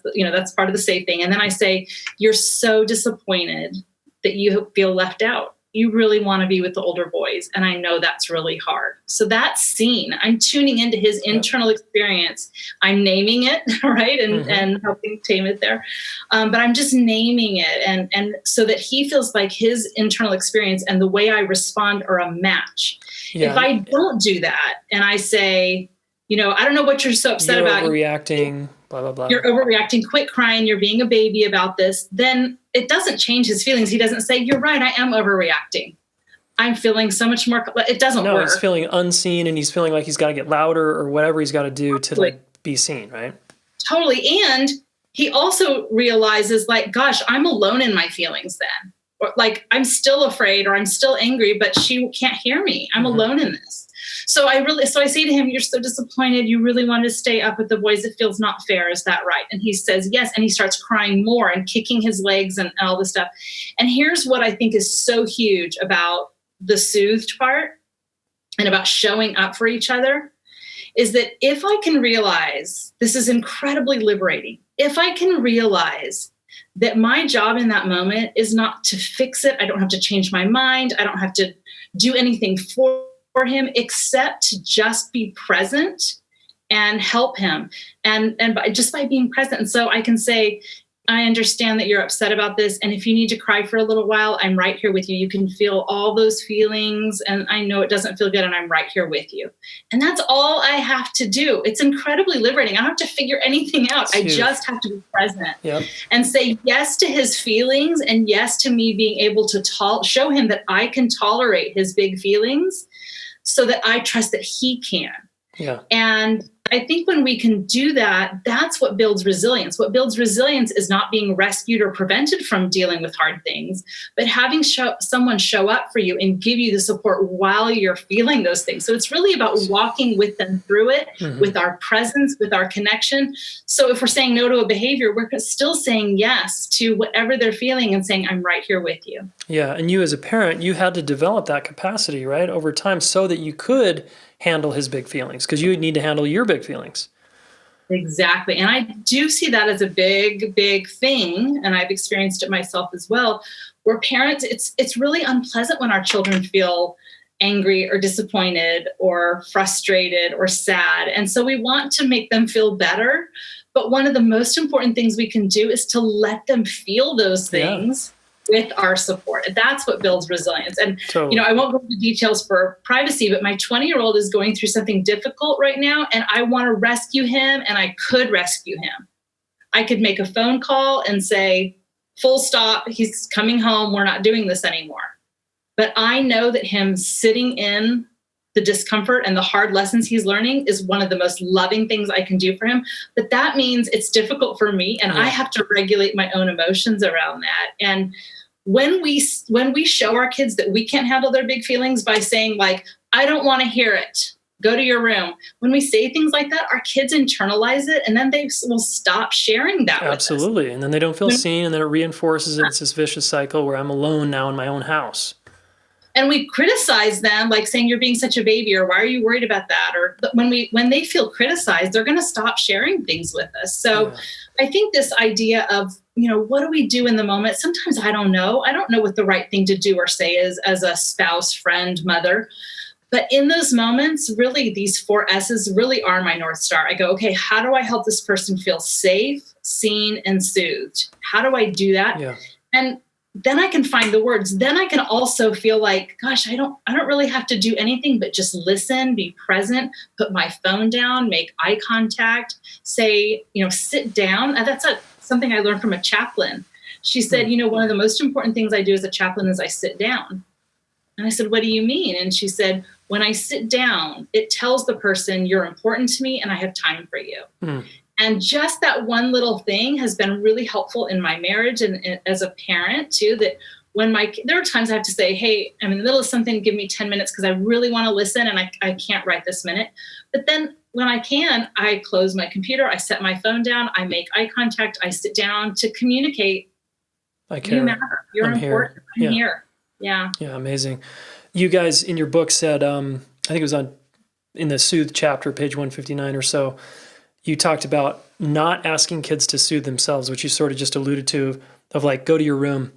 part of the safe thing. And then I say, you're so disappointed that you feel left out. You really want to be with the older boys. And I know that's really hard. So that's seen. I'm tuning into his internal experience. I'm naming it, right? And helping tame it there. But I'm just naming it. And so that he feels like his internal experience and the way I respond are a match. Yeah. If I don't do that and I say, I don't know what you're so upset about. You're overreacting, blah, blah, blah. You're overreacting, quit crying, you're being a baby about this. Then it doesn't change his feelings. He doesn't say, you're right, I am overreacting. I'm feeling so much more. It doesn't work. No, he's feeling unseen, and he's feeling like he's got to get louder or whatever he's got to do to be seen, right? Totally. And he also realizes, like, gosh, I'm alone in my feelings then. Or like, I'm still afraid or I'm still angry, but she can't hear me. I'm alone in this. So I say to him, you're so disappointed. You really wanted to stay up with the boys. It feels not fair. Is that right? And he says, yes. And he starts crying more and kicking his legs and all this stuff. And here's what I think is so huge about the soothed part and about showing up for each other is that if I can realize, this is incredibly liberating. If I can realize that my job in that moment is not to fix it. I don't have to change my mind. I don't have to do anything for him except to just be present and help him and just by being present. And so I can say, I understand that you're upset about this. And if you need to cry for a little while, I'm right here with you. You can feel all those feelings. And I know it doesn't feel good. And I'm right here with you. And that's all I have to do. It's incredibly liberating. I don't have to figure anything out. I just have to be present and say yes to his feelings and yes to me being able to show him that I can tolerate his big feelings so that I trust that he can. Yeah. And I think when we can do that, that's what builds resilience. What builds resilience is not being rescued or prevented from dealing with hard things, but having someone show up for you and give you the support while you're feeling those things. So it's really about walking with them through it, with our presence, with our connection. So if we're saying no to a behavior, we're still saying yes to whatever they're feeling and saying, I'm right here with you. Yeah. And you as a parent, you had to develop that capacity, right, over time so that you could handle his big feelings, because you need to handle your big feelings. Exactly. And I do see that as a big, big thing. And I've experienced it myself as well, where parents, it's really unpleasant when our children feel angry or disappointed or frustrated or sad. And so we want to make them feel better. But one of the most important things we can do is to let them feel those things with our support. And that's what builds resilience. And, I won't go into details for privacy, but my 20-year-old is going through something difficult right now. And I want to rescue him, and I could rescue him. I could make a phone call and say, full stop. He's coming home. We're not doing this anymore. But I know that him sitting in the discomfort and the hard lessons he's learning is one of the most loving things I can do for him. But that means it's difficult for me, and I have to regulate my own emotions around that. And when we show our kids that we can't handle their big feelings by saying, like, I don't want to hear it, go to your room. When we say things like that, our kids internalize it, and then they will stop sharing that Absolutely. with us. And then they don't feel seen, and then it reinforces it. It's this vicious cycle where I'm alone now in my own house. And we criticize them, like saying, you're being such a baby, or why are you worried about that? Or when they feel criticized, they're going to stop sharing things with us. So I think this idea of, what do we do in the moment? Sometimes I don't know. I don't know what the right thing to do or say is as a spouse, friend, mother. But in those moments, really, these 4 S's really are my North Star. I go, okay, how do I help this person feel safe, seen, and soothed? How do I do that? Yeah. And then I can find the words. Then I can also feel like, gosh, I don't really have to do anything but just listen, be present, put my phone down, make eye contact, say, sit down. And that's something I learned from a chaplain. She said, one of the most important things I do as a chaplain is I sit down. And I said, what do you mean? And she said, when I sit down, it tells the person you're important to me and I have time for you. And just that one little thing has been really helpful in my marriage and as a parent too, that there are times I have to say, hey, I'm in the middle of something, give me 10 minutes because I really want to listen and I can't write this minute. But then when I can, I close my computer, I set my phone down, I make eye contact, I sit down to communicate. I care. You matter. You're important. I'm here. Yeah. Yeah. Amazing. You guys in your book said, I think it was in the Soothe chapter, page 159 or so, you talked about not asking kids to soothe themselves, which you sort of just alluded to, of like, go to your room.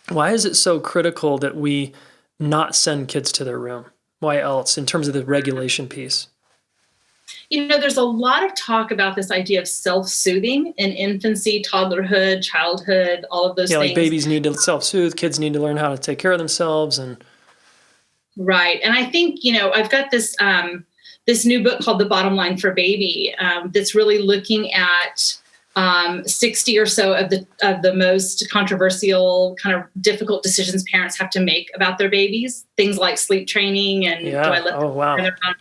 Why is it so critical that we not send kids to their room? Why else, in terms of the regulation piece? There's a lot of talk about this idea of self-soothing in infancy, toddlerhood, childhood, all of those things. Like babies need to self-soothe, kids need to learn how to take care of themselves. Right. And I think, I've got this new book called The Bottom Line for Baby that's really looking at 60 or so of the most controversial, kind of difficult decisions parents have to make about their babies. Things like sleep training and do I let them turn their phone?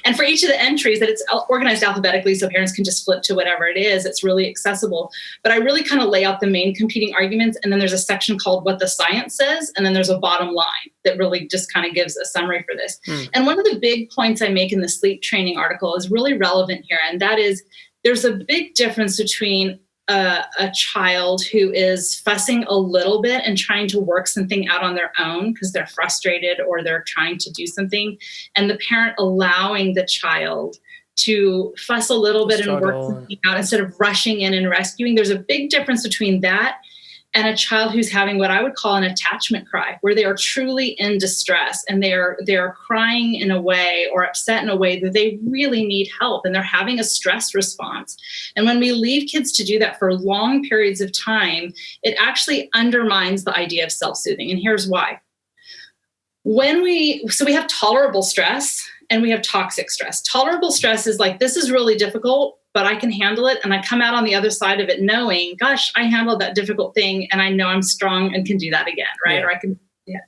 And for each of the entries, that it's organized alphabetically so parents can just flip to whatever it is. It's really accessible. But I really kind of lay out the main competing arguments. And then there's a section called What the Science Says. And then there's a bottom line that really just kind of gives a summary for this. And one of the big points I make in the sleep training article is really relevant here. And that is, there's a big difference between a child who is fussing a little bit and trying to work something out on their own because they're frustrated or they're trying to do something, and the parent allowing the child to fuss a little bit and work something out instead of rushing in and rescuing. There's a big difference between that and a child who's having what I would call an attachment cry, where they are truly in distress and they're crying in a way or upset in a way that they really need help and they're having a stress response. And when we leave kids to do that for long periods of time, it actually undermines the idea of self-soothing. And here's why. We have tolerable stress and we have toxic stress. Tolerable stress is like, this is really difficult, but I can handle it. And I come out on the other side of it knowing, gosh, I handled that difficult thing and I know I'm strong and can do that again, right? Yeah. Or I can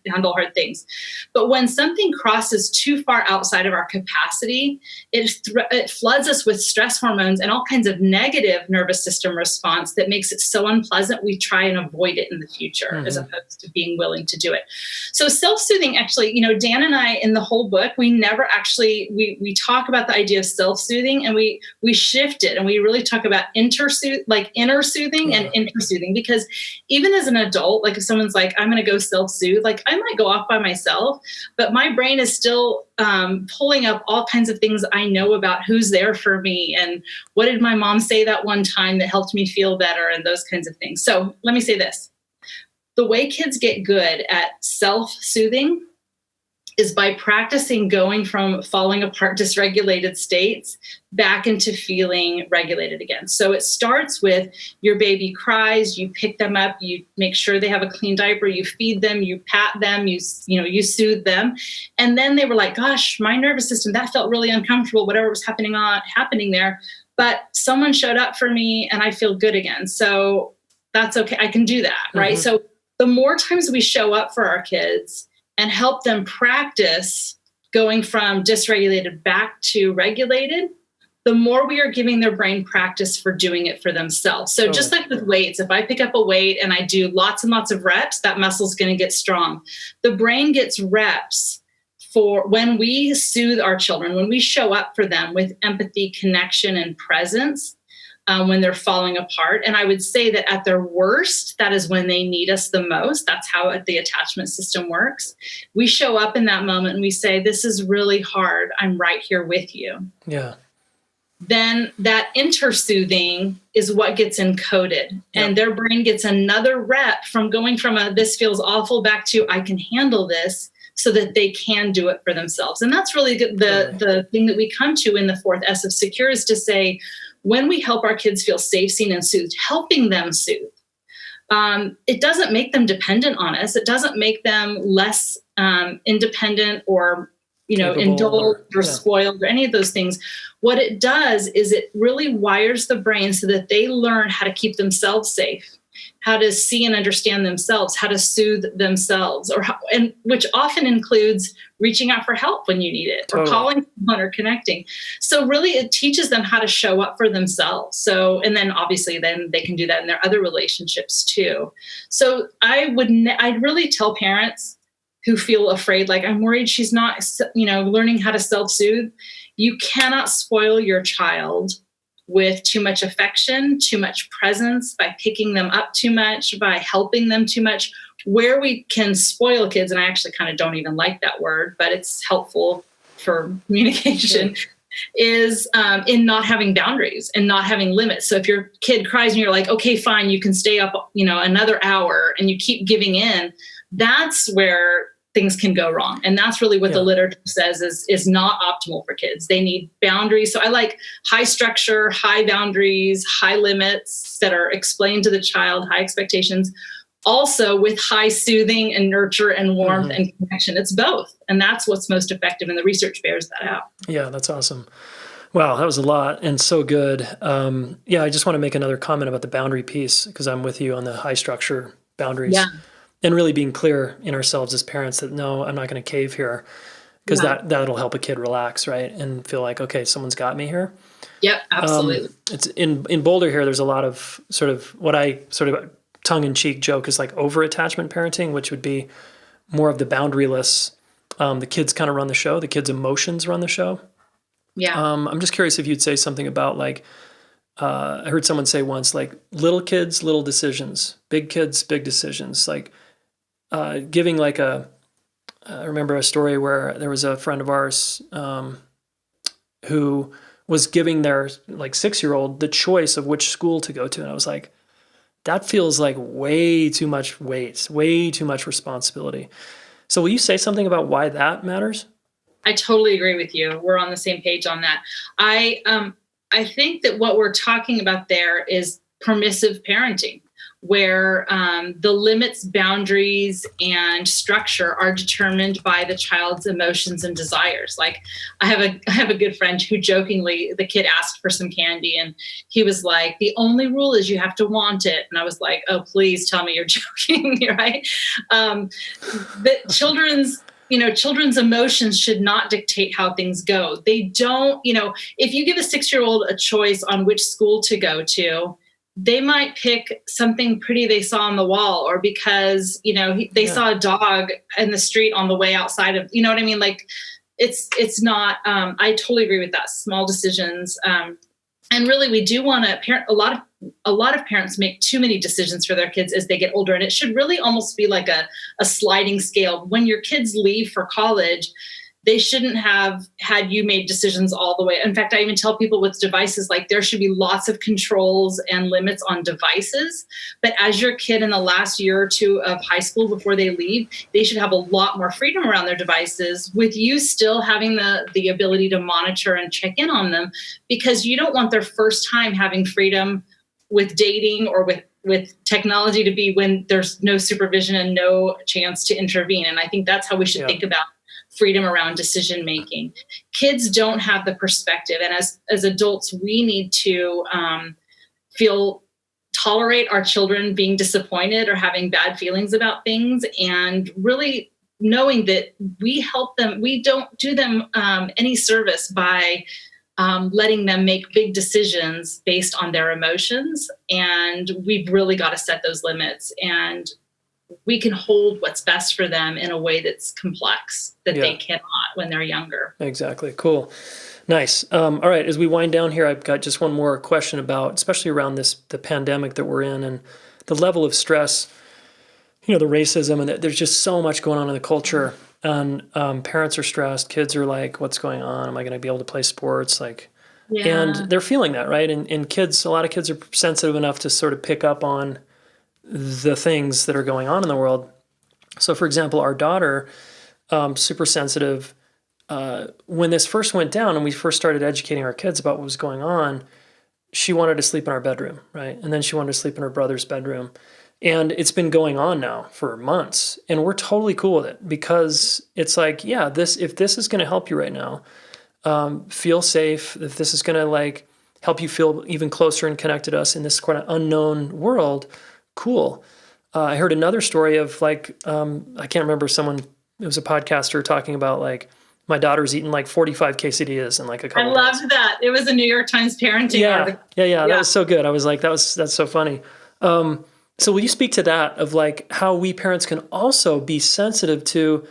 handle hard things. But when something crosses too far outside of our capacity, it floods us with stress hormones and all kinds of negative nervous system response that makes it so unpleasant we try and avoid it in the future as opposed to being willing to do it. So self-soothing, actually, Dan and I in the whole book, we never actually, we talk about the idea of self-soothing and we shift it and we really talk about inner soothing and inter-soothing, because even as an adult, like if someone's like, I'm going to go self-soothe, like I might go off by myself, but my brain is still pulling up all kinds of things I know about who's there for me and what did my mom say that one time that helped me feel better and those kinds of things. So let me say this. The way kids get good at self-soothing is by practicing going from falling apart, dysregulated states back into feeling regulated again. So it starts with your baby cries, you pick them up, you make sure they have a clean diaper, you feed them, you pat them, you soothe them. And then they were like, gosh, my nervous system, that felt really uncomfortable, whatever was happening there. But someone showed up for me and I feel good again. So That's okay. I can do that. Right. Mm-hmm. So the more times we show up for our kids and help them practice going from dysregulated back to regulated, the more we are giving their brain practice for doing it for themselves. So just like with weights, if I pick up a weight and I do lots and lots of reps, that muscle's going to get strong. The brain gets reps for when we soothe our children, when we show up for them with empathy, connection, and presence, when they're falling apart. And I would say that at their worst, that is when they need us the most. That's how the attachment system works. We show up in that moment and we say, this is really hard. I'm right here with you. Yeah. Then that intersoothing is what gets encoded. And their brain gets another rep from going from this feels awful back to I can handle this, so that they can do it for themselves. And that's really the thing that we come to in the fourth S of secure, is to say, when we help our kids feel safe, seen, and soothed, helping them soothe, it doesn't make them dependent on us. It doesn't make them less independent or indulged or spoiled or any of those things. What it does is it really wires the brain so that they learn how to keep themselves safe, how to see and understand themselves, how to soothe themselves, and which often includes reaching out for help when you need it, or calling someone or connecting. So really it teaches them how to show up for themselves. So, and then obviously then they can do that in their other relationships too. So I'd really tell parents who feel afraid, like, I'm worried she's not, learning how to self-soothe. You cannot spoil your child with too much affection, too much presence, by picking them up too much, by helping them too much. Where we can spoil kids, and I actually kind of don't even like that word, but it's helpful for communication, is in not having boundaries and not having limits. So if your kid cries and you're like, okay, fine, you can stay up, another hour, and you keep giving in, that's where things can go wrong. And that's really what the literature says is not optimal for kids. They need boundaries. So I like high structure, high boundaries, high limits that are explained to the child, high expectations, also with high soothing and nurture and warmth and connection. It's both. And that's what's most effective. And the research bears that out. Yeah, that's awesome. Wow, that was a lot and so good. I just want to make another comment about the boundary piece, because I'm with you on the high structure boundaries. Yeah. And really being clear in ourselves as parents that, no, I'm not going to cave here, because that'll help a kid relax, right? And feel like, okay, someone's got me here. Yep, absolutely. It's in Boulder here, there's a lot of sort of what I sort of tongue-in-cheek joke is like over-attachment parenting, which would be more of the boundaryless. The kids kind of run the show. The kids' emotions run the show. Yeah. I'm just curious if you'd say something about like, I heard someone say once, like, little kids, little decisions, big kids, big decisions, like giving like I remember a story where there was a friend of ours who was giving their like 6-year-old the choice of which school to go to. And I was like, that feels like way too much weight, way too much responsibility. So will you say something about why that matters? I totally agree with you. We're on the same page on that. I think that what we're talking about there is permissive parenting, where the limits, boundaries, and structure are determined by the child's emotions and desires. Like I have a good friend who jokingly, the kid asked for some candy and he was like, the only rule is you have to want it. And I was like, oh, please tell me you're joking, right? That children's emotions should not dictate how things go. They don't, if you give a 6-year-old a choice on which school to go to, they might pick something pretty they saw on the wall, or because, they saw a dog in the street on the way outside of, you know what I mean? Like it's not, I totally agree with that. Small decisions. And really we do want to a lot of parents make too many decisions for their kids as they get older. And it should really almost be like a sliding scale. When your kids leave for college, they shouldn't have had you made decisions all the way. In fact, I even tell people with devices, like there should be lots of controls and limits on devices. But as your kid in the last year or two of high school before they leave, they should have a lot more freedom around their devices, with you still having the ability to monitor and check in on them, because you don't want their first time having freedom with dating or with technology to be when there's no supervision and no chance to intervene. And I think that's how we should think about freedom around decision making. Kids don't have the perspective, and as adults, we need to feel tolerate our children being disappointed or having bad feelings about things, and really knowing that we help them. We don't do them any service by letting them make big decisions based on their emotions. And we've really got to set those limits, and we can hold what's best for them in a way that's complex that they cannot when they're younger. Exactly. Cool. Nice. All right. As we wind down here, I've got just one more question about, especially around the pandemic that we're in and the level of stress, the racism, and there's just so much going on in the culture. And parents are stressed. Kids are like, what's going on? Am I going to be able to play sports? And they're feeling that, right? And kids, a lot of kids are sensitive enough to sort of pick up on the things that are going on in the world. So, for example, our daughter, super sensitive. When this first went down and we first started educating our kids about what was going on, she wanted to sleep in our bedroom, right? And then she wanted to sleep in her brother's bedroom. And it's been going on now for months. And we're totally cool with it because it's like, if this is going to help you right now, feel safe, if this is going to help you feel even closer and connected to us in this kind of unknown world, cool. I heard another story of I can't remember, it was a podcaster talking about my daughter's eaten 45 quesadillas in a couple I loved that. It was a New York Times parenting article. Yeah. That was so good. I was like, that's so funny. So will you speak to that of how we parents can also be sensitive to,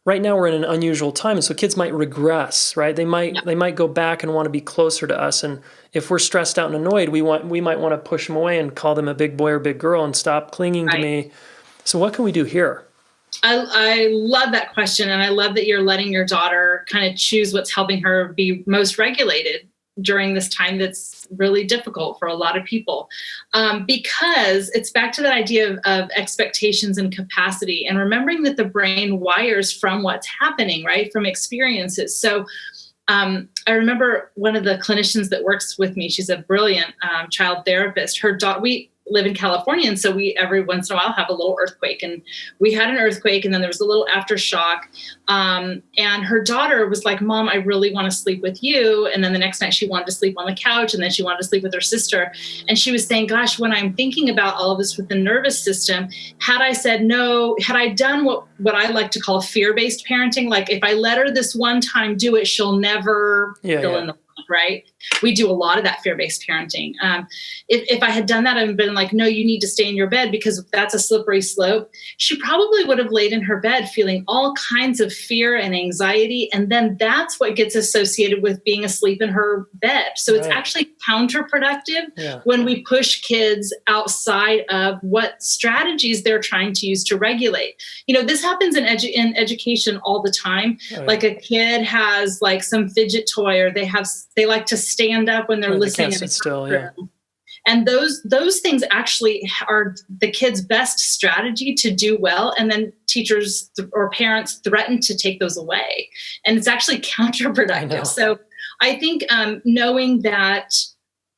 right now we're in an unusual time, and so kids might regress, right? They might go back and want to be closer to us, and if we're stressed out and annoyed, we might want to push them away and call them a big boy or big girl and stop clinging to me. So what can we do here? I love that question, and I love that you're letting your daughter kind of choose what's helping her be most regulated during this time that's really difficult for a lot of people. Because it's back to that idea of expectations and capacity, and remembering that the brain wires from what's happening, right? From experiences. So I remember one of the clinicians that works with me, she's a brilliant child therapist. Her daughter, we live in California, and so we every once in a while have a little earthquake, and we had an earthquake, and then there was a little aftershock, and her daughter was like, Mom, I really want to sleep with you. And then the next night she wanted to sleep on the couch, and then she wanted to sleep with her sister. And she was saying, gosh, when I'm thinking about all of this with the nervous system, had I said no, had I done what I like to call fear-based parenting, if I let her this one time do it, she'll never fill in the right? We do a lot of that fear-based parenting. If I had done that and been like, no, you need to stay in your bed because that's a slippery slope, she probably would have laid in her bed feeling all kinds of fear and anxiety. And then that's what gets associated with being asleep in her bed. So it's actually counterproductive when we push kids outside of what strategies they're trying to use to regulate. This happens in education all the time. A kid has some fidget toy, or they like to stand up when they're listening. They can't sit still, And those things actually are the kid's best strategy to do well. And then teachers or parents threaten to take those away. And it's actually counterproductive. So I think knowing that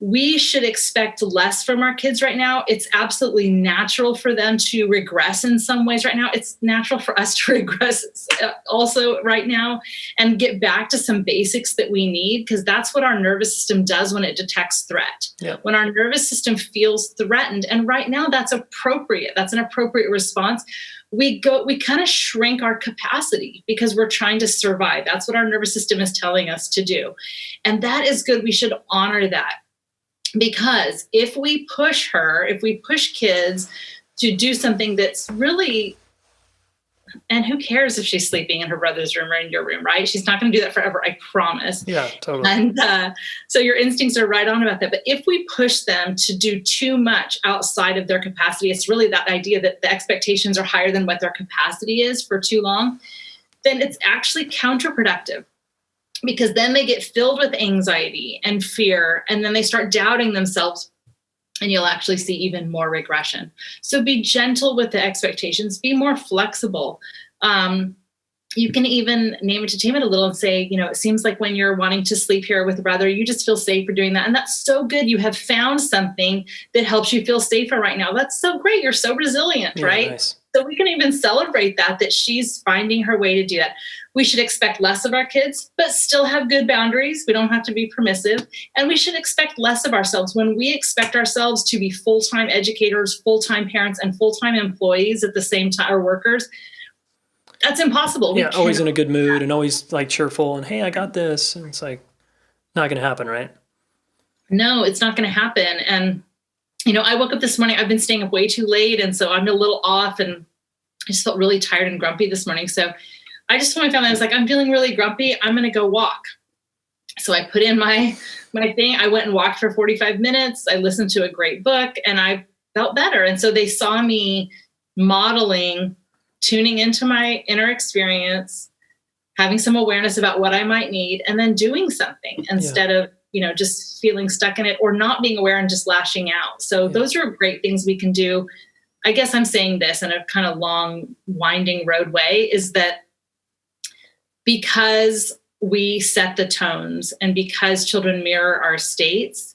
we should expect less from our kids right now. It's absolutely natural for them to regress in some ways right now. It's natural for us to regress also right now and get back to some basics that we need, because that's what our nervous system does when it detects threat. When our nervous system feels threatened, and right now that's appropriate. That's an appropriate response. We kind of shrink our capacity because we're trying to survive. That's what our nervous system is telling us to do. And that is good. We should honor that. Because if we push kids to do something that's really, and who cares if she's sleeping in her brother's room or in your room, right? She's not going to do that forever, I promise. Yeah, totally. And so your instincts are right on about that. But if we push them to do too much outside of their capacity, it's really that idea that the expectations are higher than what their capacity is for too long, then it's actually counterproductive. Because then they get filled with anxiety and fear, and then they start doubting themselves, and you'll actually see even more regression. So be gentle with the expectations, be more flexible. You can even name it to tame it a little and say, it seems like when you're wanting to sleep here with a brother, you just feel safer doing that. And that's so good. You have found something that helps you feel safer right now. That's so great. You're so resilient, right? Nice. So we can even celebrate that she's finding her way to do that. We should expect less of our kids, but still have good boundaries. We don't have to be permissive. And we should expect less of ourselves. When we expect ourselves to be full-time educators, full-time parents, and full-time employees at the same time, or workers, that's impossible. Yeah, always in a good mood and always like cheerful and, hey, I got this. And it's like not going to happen, right? No, it's not going to happen. And I woke up this morning, I've been staying up way too late. And so I'm a little off and I just felt really tired and grumpy this morning. So I just told my family, I was like, I'm feeling really grumpy. I'm going to go walk. So I put in my thing. I went and walked for 45 minutes. I listened to a great book and I felt better. And so they saw me modeling, tuning into my inner experience, having some awareness about what I might need, and then doing something instead of just feeling stuck in it or not being aware and just lashing out. So those are great things we can do. I guess I'm saying this in a kind of long, winding roadway, is that because we set the tones and because children mirror our states,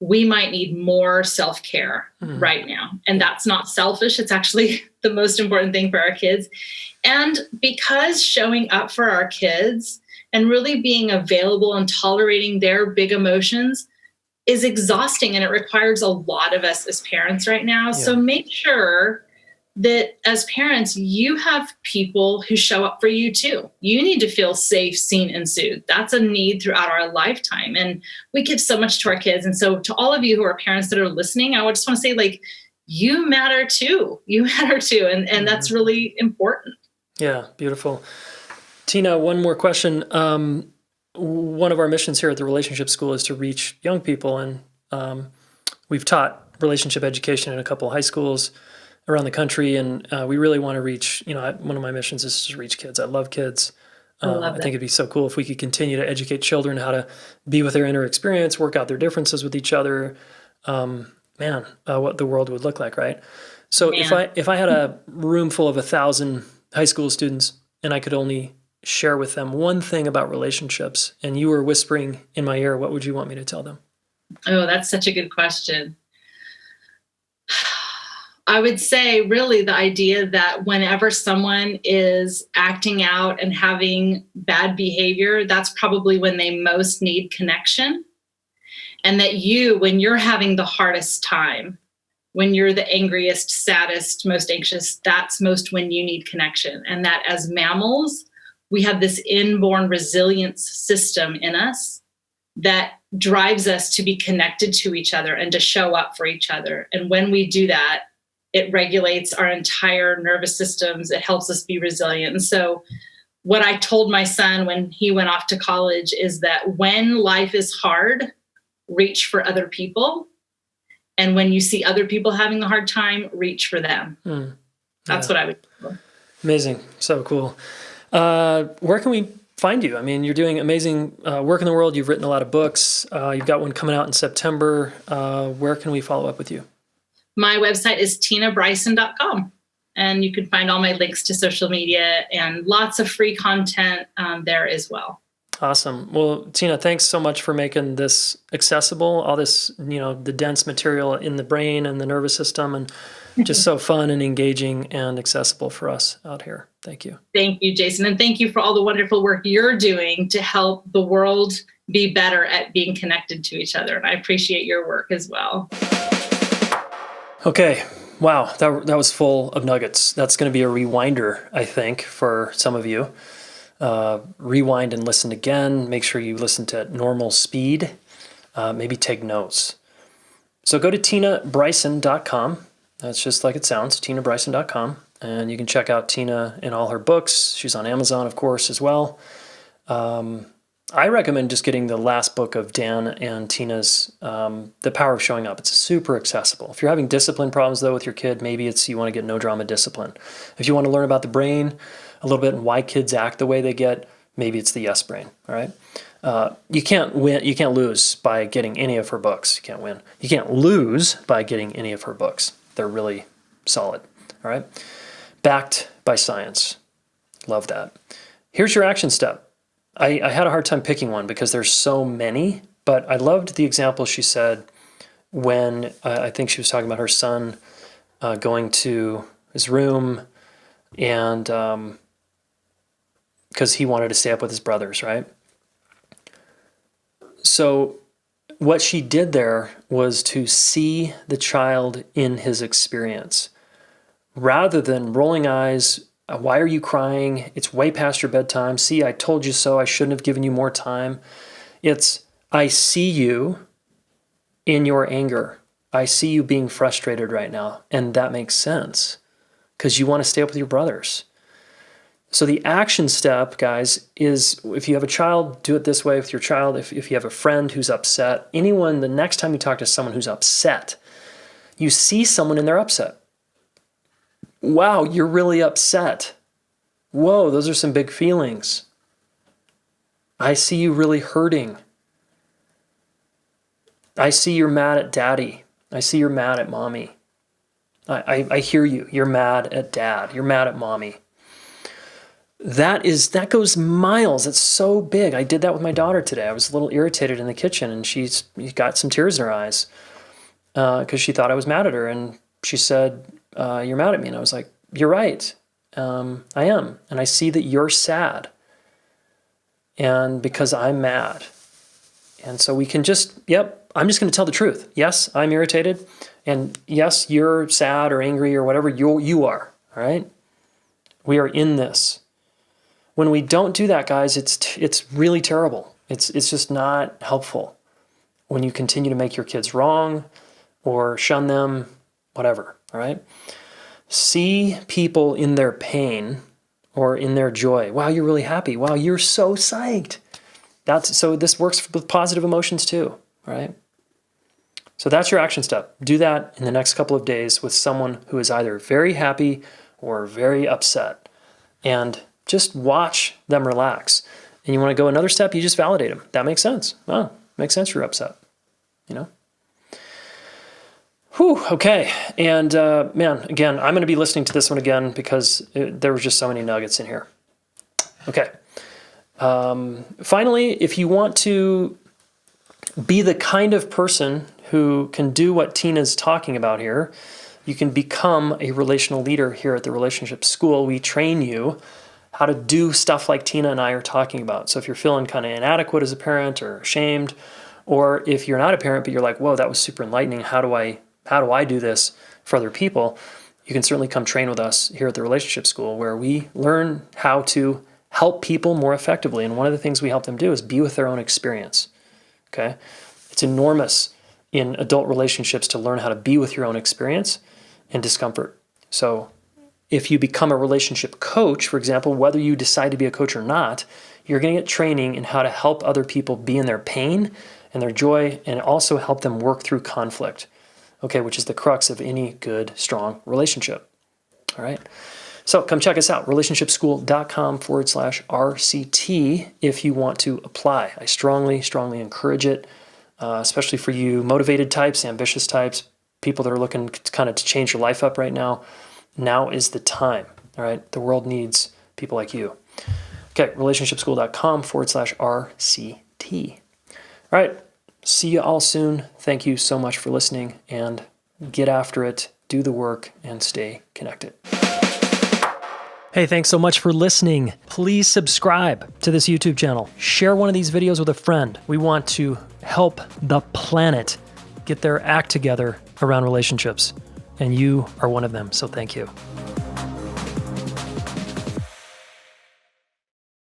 we might need more self-care right now. And that's not selfish. It's actually the most important thing for our kids. And because showing up for our kids and really being available and tolerating their big emotions is exhausting, and it requires a lot of us as parents right now. Yeah. So make sure that as parents, you have people who show up for you too. You need to feel safe, seen, and soothed. That's a need throughout our lifetime. And we give so much to our kids. And so to all of you who are parents that are listening, I would just want to say, you matter too. You matter too. And that's really important. Yeah, beautiful. Tina, one more question. One of our missions here at the Relationship School is to reach young people. And we've taught relationship education in a couple of high schools around the country, and we really want to reach, one of my missions is to reach kids. I love kids. I think it'd be so cool if we could continue to educate children how to be with their inner experience, work out their differences with each other. What the world would look like, right? So if I had a room full of 1,000 high school students and I could only share with them one thing about relationships and you were whispering in my ear, what would you want me to tell them? Oh, that's such a good question. I would say really the idea that whenever someone is acting out and having bad behavior, that's probably when they most need connection. And that when you're having the hardest time, when you're the angriest, saddest, most anxious, that's most when you need connection. And that as mammals, we have this inborn resilience system in us that drives us to be connected to each other and to show up for each other. And when we do that, it regulates our entire nervous systems. It helps us be resilient. And so what I told my son when he went off to college is that when life is hard, reach for other people. And when you see other people having a hard time, reach for them. That's what I would do. Amazing. So cool. Where can we find you? I mean, you're doing amazing work in the world. You've written a lot of books. You've got one coming out in September. Where can we follow up with you? My website is tinabryson.com. And you can find all my links to social media and lots of free content there as well. Awesome. Well, Tina, thanks so much for making this accessible, all this, the dense material in the brain and the nervous system, and just so fun and engaging and accessible for us out here. Thank you. Thank you, Jason. And thank you for all the wonderful work you're doing to help the world be better at being connected to each other. And I appreciate your work as well. Okay. Wow. That was full of nuggets. That's going to be a rewinder, I think, for some of you. Rewind and listen again. Make sure you listen to normal speed. Maybe take notes. So go to tinabryson.com. That's just like it sounds, tinabryson.com. And you can check out Tina in all her books. She's on Amazon, of course, as well. I recommend just getting the last book of Dan and Tina's The Power of Showing Up. It's super accessible. If you're having discipline problems, though, with your kid, maybe you want to get No Drama Discipline. If you want to learn about the brain a little bit and why kids act the way they get, maybe it's the Yes Brain, all right? You can't win. You can't lose by getting any of her books. You can't win. You can't lose by getting any of her books. They're really solid, all right? Backed by science. Love that. Here's your action step. I had a hard time picking one because there's so many, but I loved the example she said when I think she was talking about her son going to his room, And because he wanted to stay up with his brothers, right? So what she did there was to see the child in his experience. Rather than rolling eyes, why are you crying? It's way past your bedtime. See, I told you so. I shouldn't have given you more time. It's, I see you in your anger. I see you being frustrated right now. And that makes sense because you want to stay up with your brothers. So the action step, guys, is if you have a child, do it this way with your child. If you have a friend who's upset, anyone, the next time you talk to someone who's upset, you see someone in their upset. Wow, you're really upset. Whoa, those are some big feelings. I see you really hurting. I see you're mad at daddy. I see you're mad at mommy. I hear you. You're mad at dad. You're mad at mommy. That goes miles. It's so big. I did that with my daughter today. I was a little irritated in the kitchen, and she's got some tears in her eyes because she thought I was mad at her. And she said, you're mad at me. And I was like, you're right. I am. And I see that you're sad. And because I'm mad. And so we can just, I'm just going to tell the truth. Yes, I'm irritated. And yes, you're sad or angry or whatever you are. All right? We are in this. When we don't do that, guys, it's really terrible. It's just not helpful when you continue to make your kids wrong or shun them, whatever, all right? See people in their pain or in their joy. Wow, you're really happy. Wow, you're so psyched. So this works with positive emotions too, right? So that's your action step. Do that in the next couple of days with someone who is either very happy or very upset. And just watch them relax. And you want to go another step, you just validate them. That makes sense. Oh, makes sense you're upset. You know? Whew, okay. And man, again, I'm going to be listening to this one again because there were just so many nuggets in here. Okay. Finally, if you want to be the kind of person who can do what Tina's talking about here, you can become a relational leader here at the Relationship School. We train you how to do stuff like Tina and I are talking about. So if you're feeling kind of inadequate as a parent or ashamed, or if you're not a parent but you're like, whoa, that was super enlightening, how do I do this for other people? You can certainly come train with us here at the Relationship School, where we learn how to help people more effectively. And one of the things we help them do is be with their own experience. Okay? It's enormous in adult relationships to learn how to be with your own experience and discomfort. So if you become a relationship coach, for example, whether you decide to be a coach or not, you're going to get training in how to help other people be in their pain and their joy, and also help them work through conflict, okay, which is the crux of any good, strong relationship. All right. So come check us out, relationshipschool.com/RCT, if you want to apply. I strongly, strongly encourage it, especially for you motivated types, ambitious types, people that are looking kind of to change your life up right now. Now is the time, all right? The world needs people like you. Okay, relationshipschool.com/RCT. All right, see you all soon. Thank you so much for listening, and get after it, do the work, and stay connected. Hey, thanks so much for listening. Please subscribe to this YouTube channel. Share one of these videos with a friend. We want to help the planet get their act together around relationships. And you are one of them, so thank you.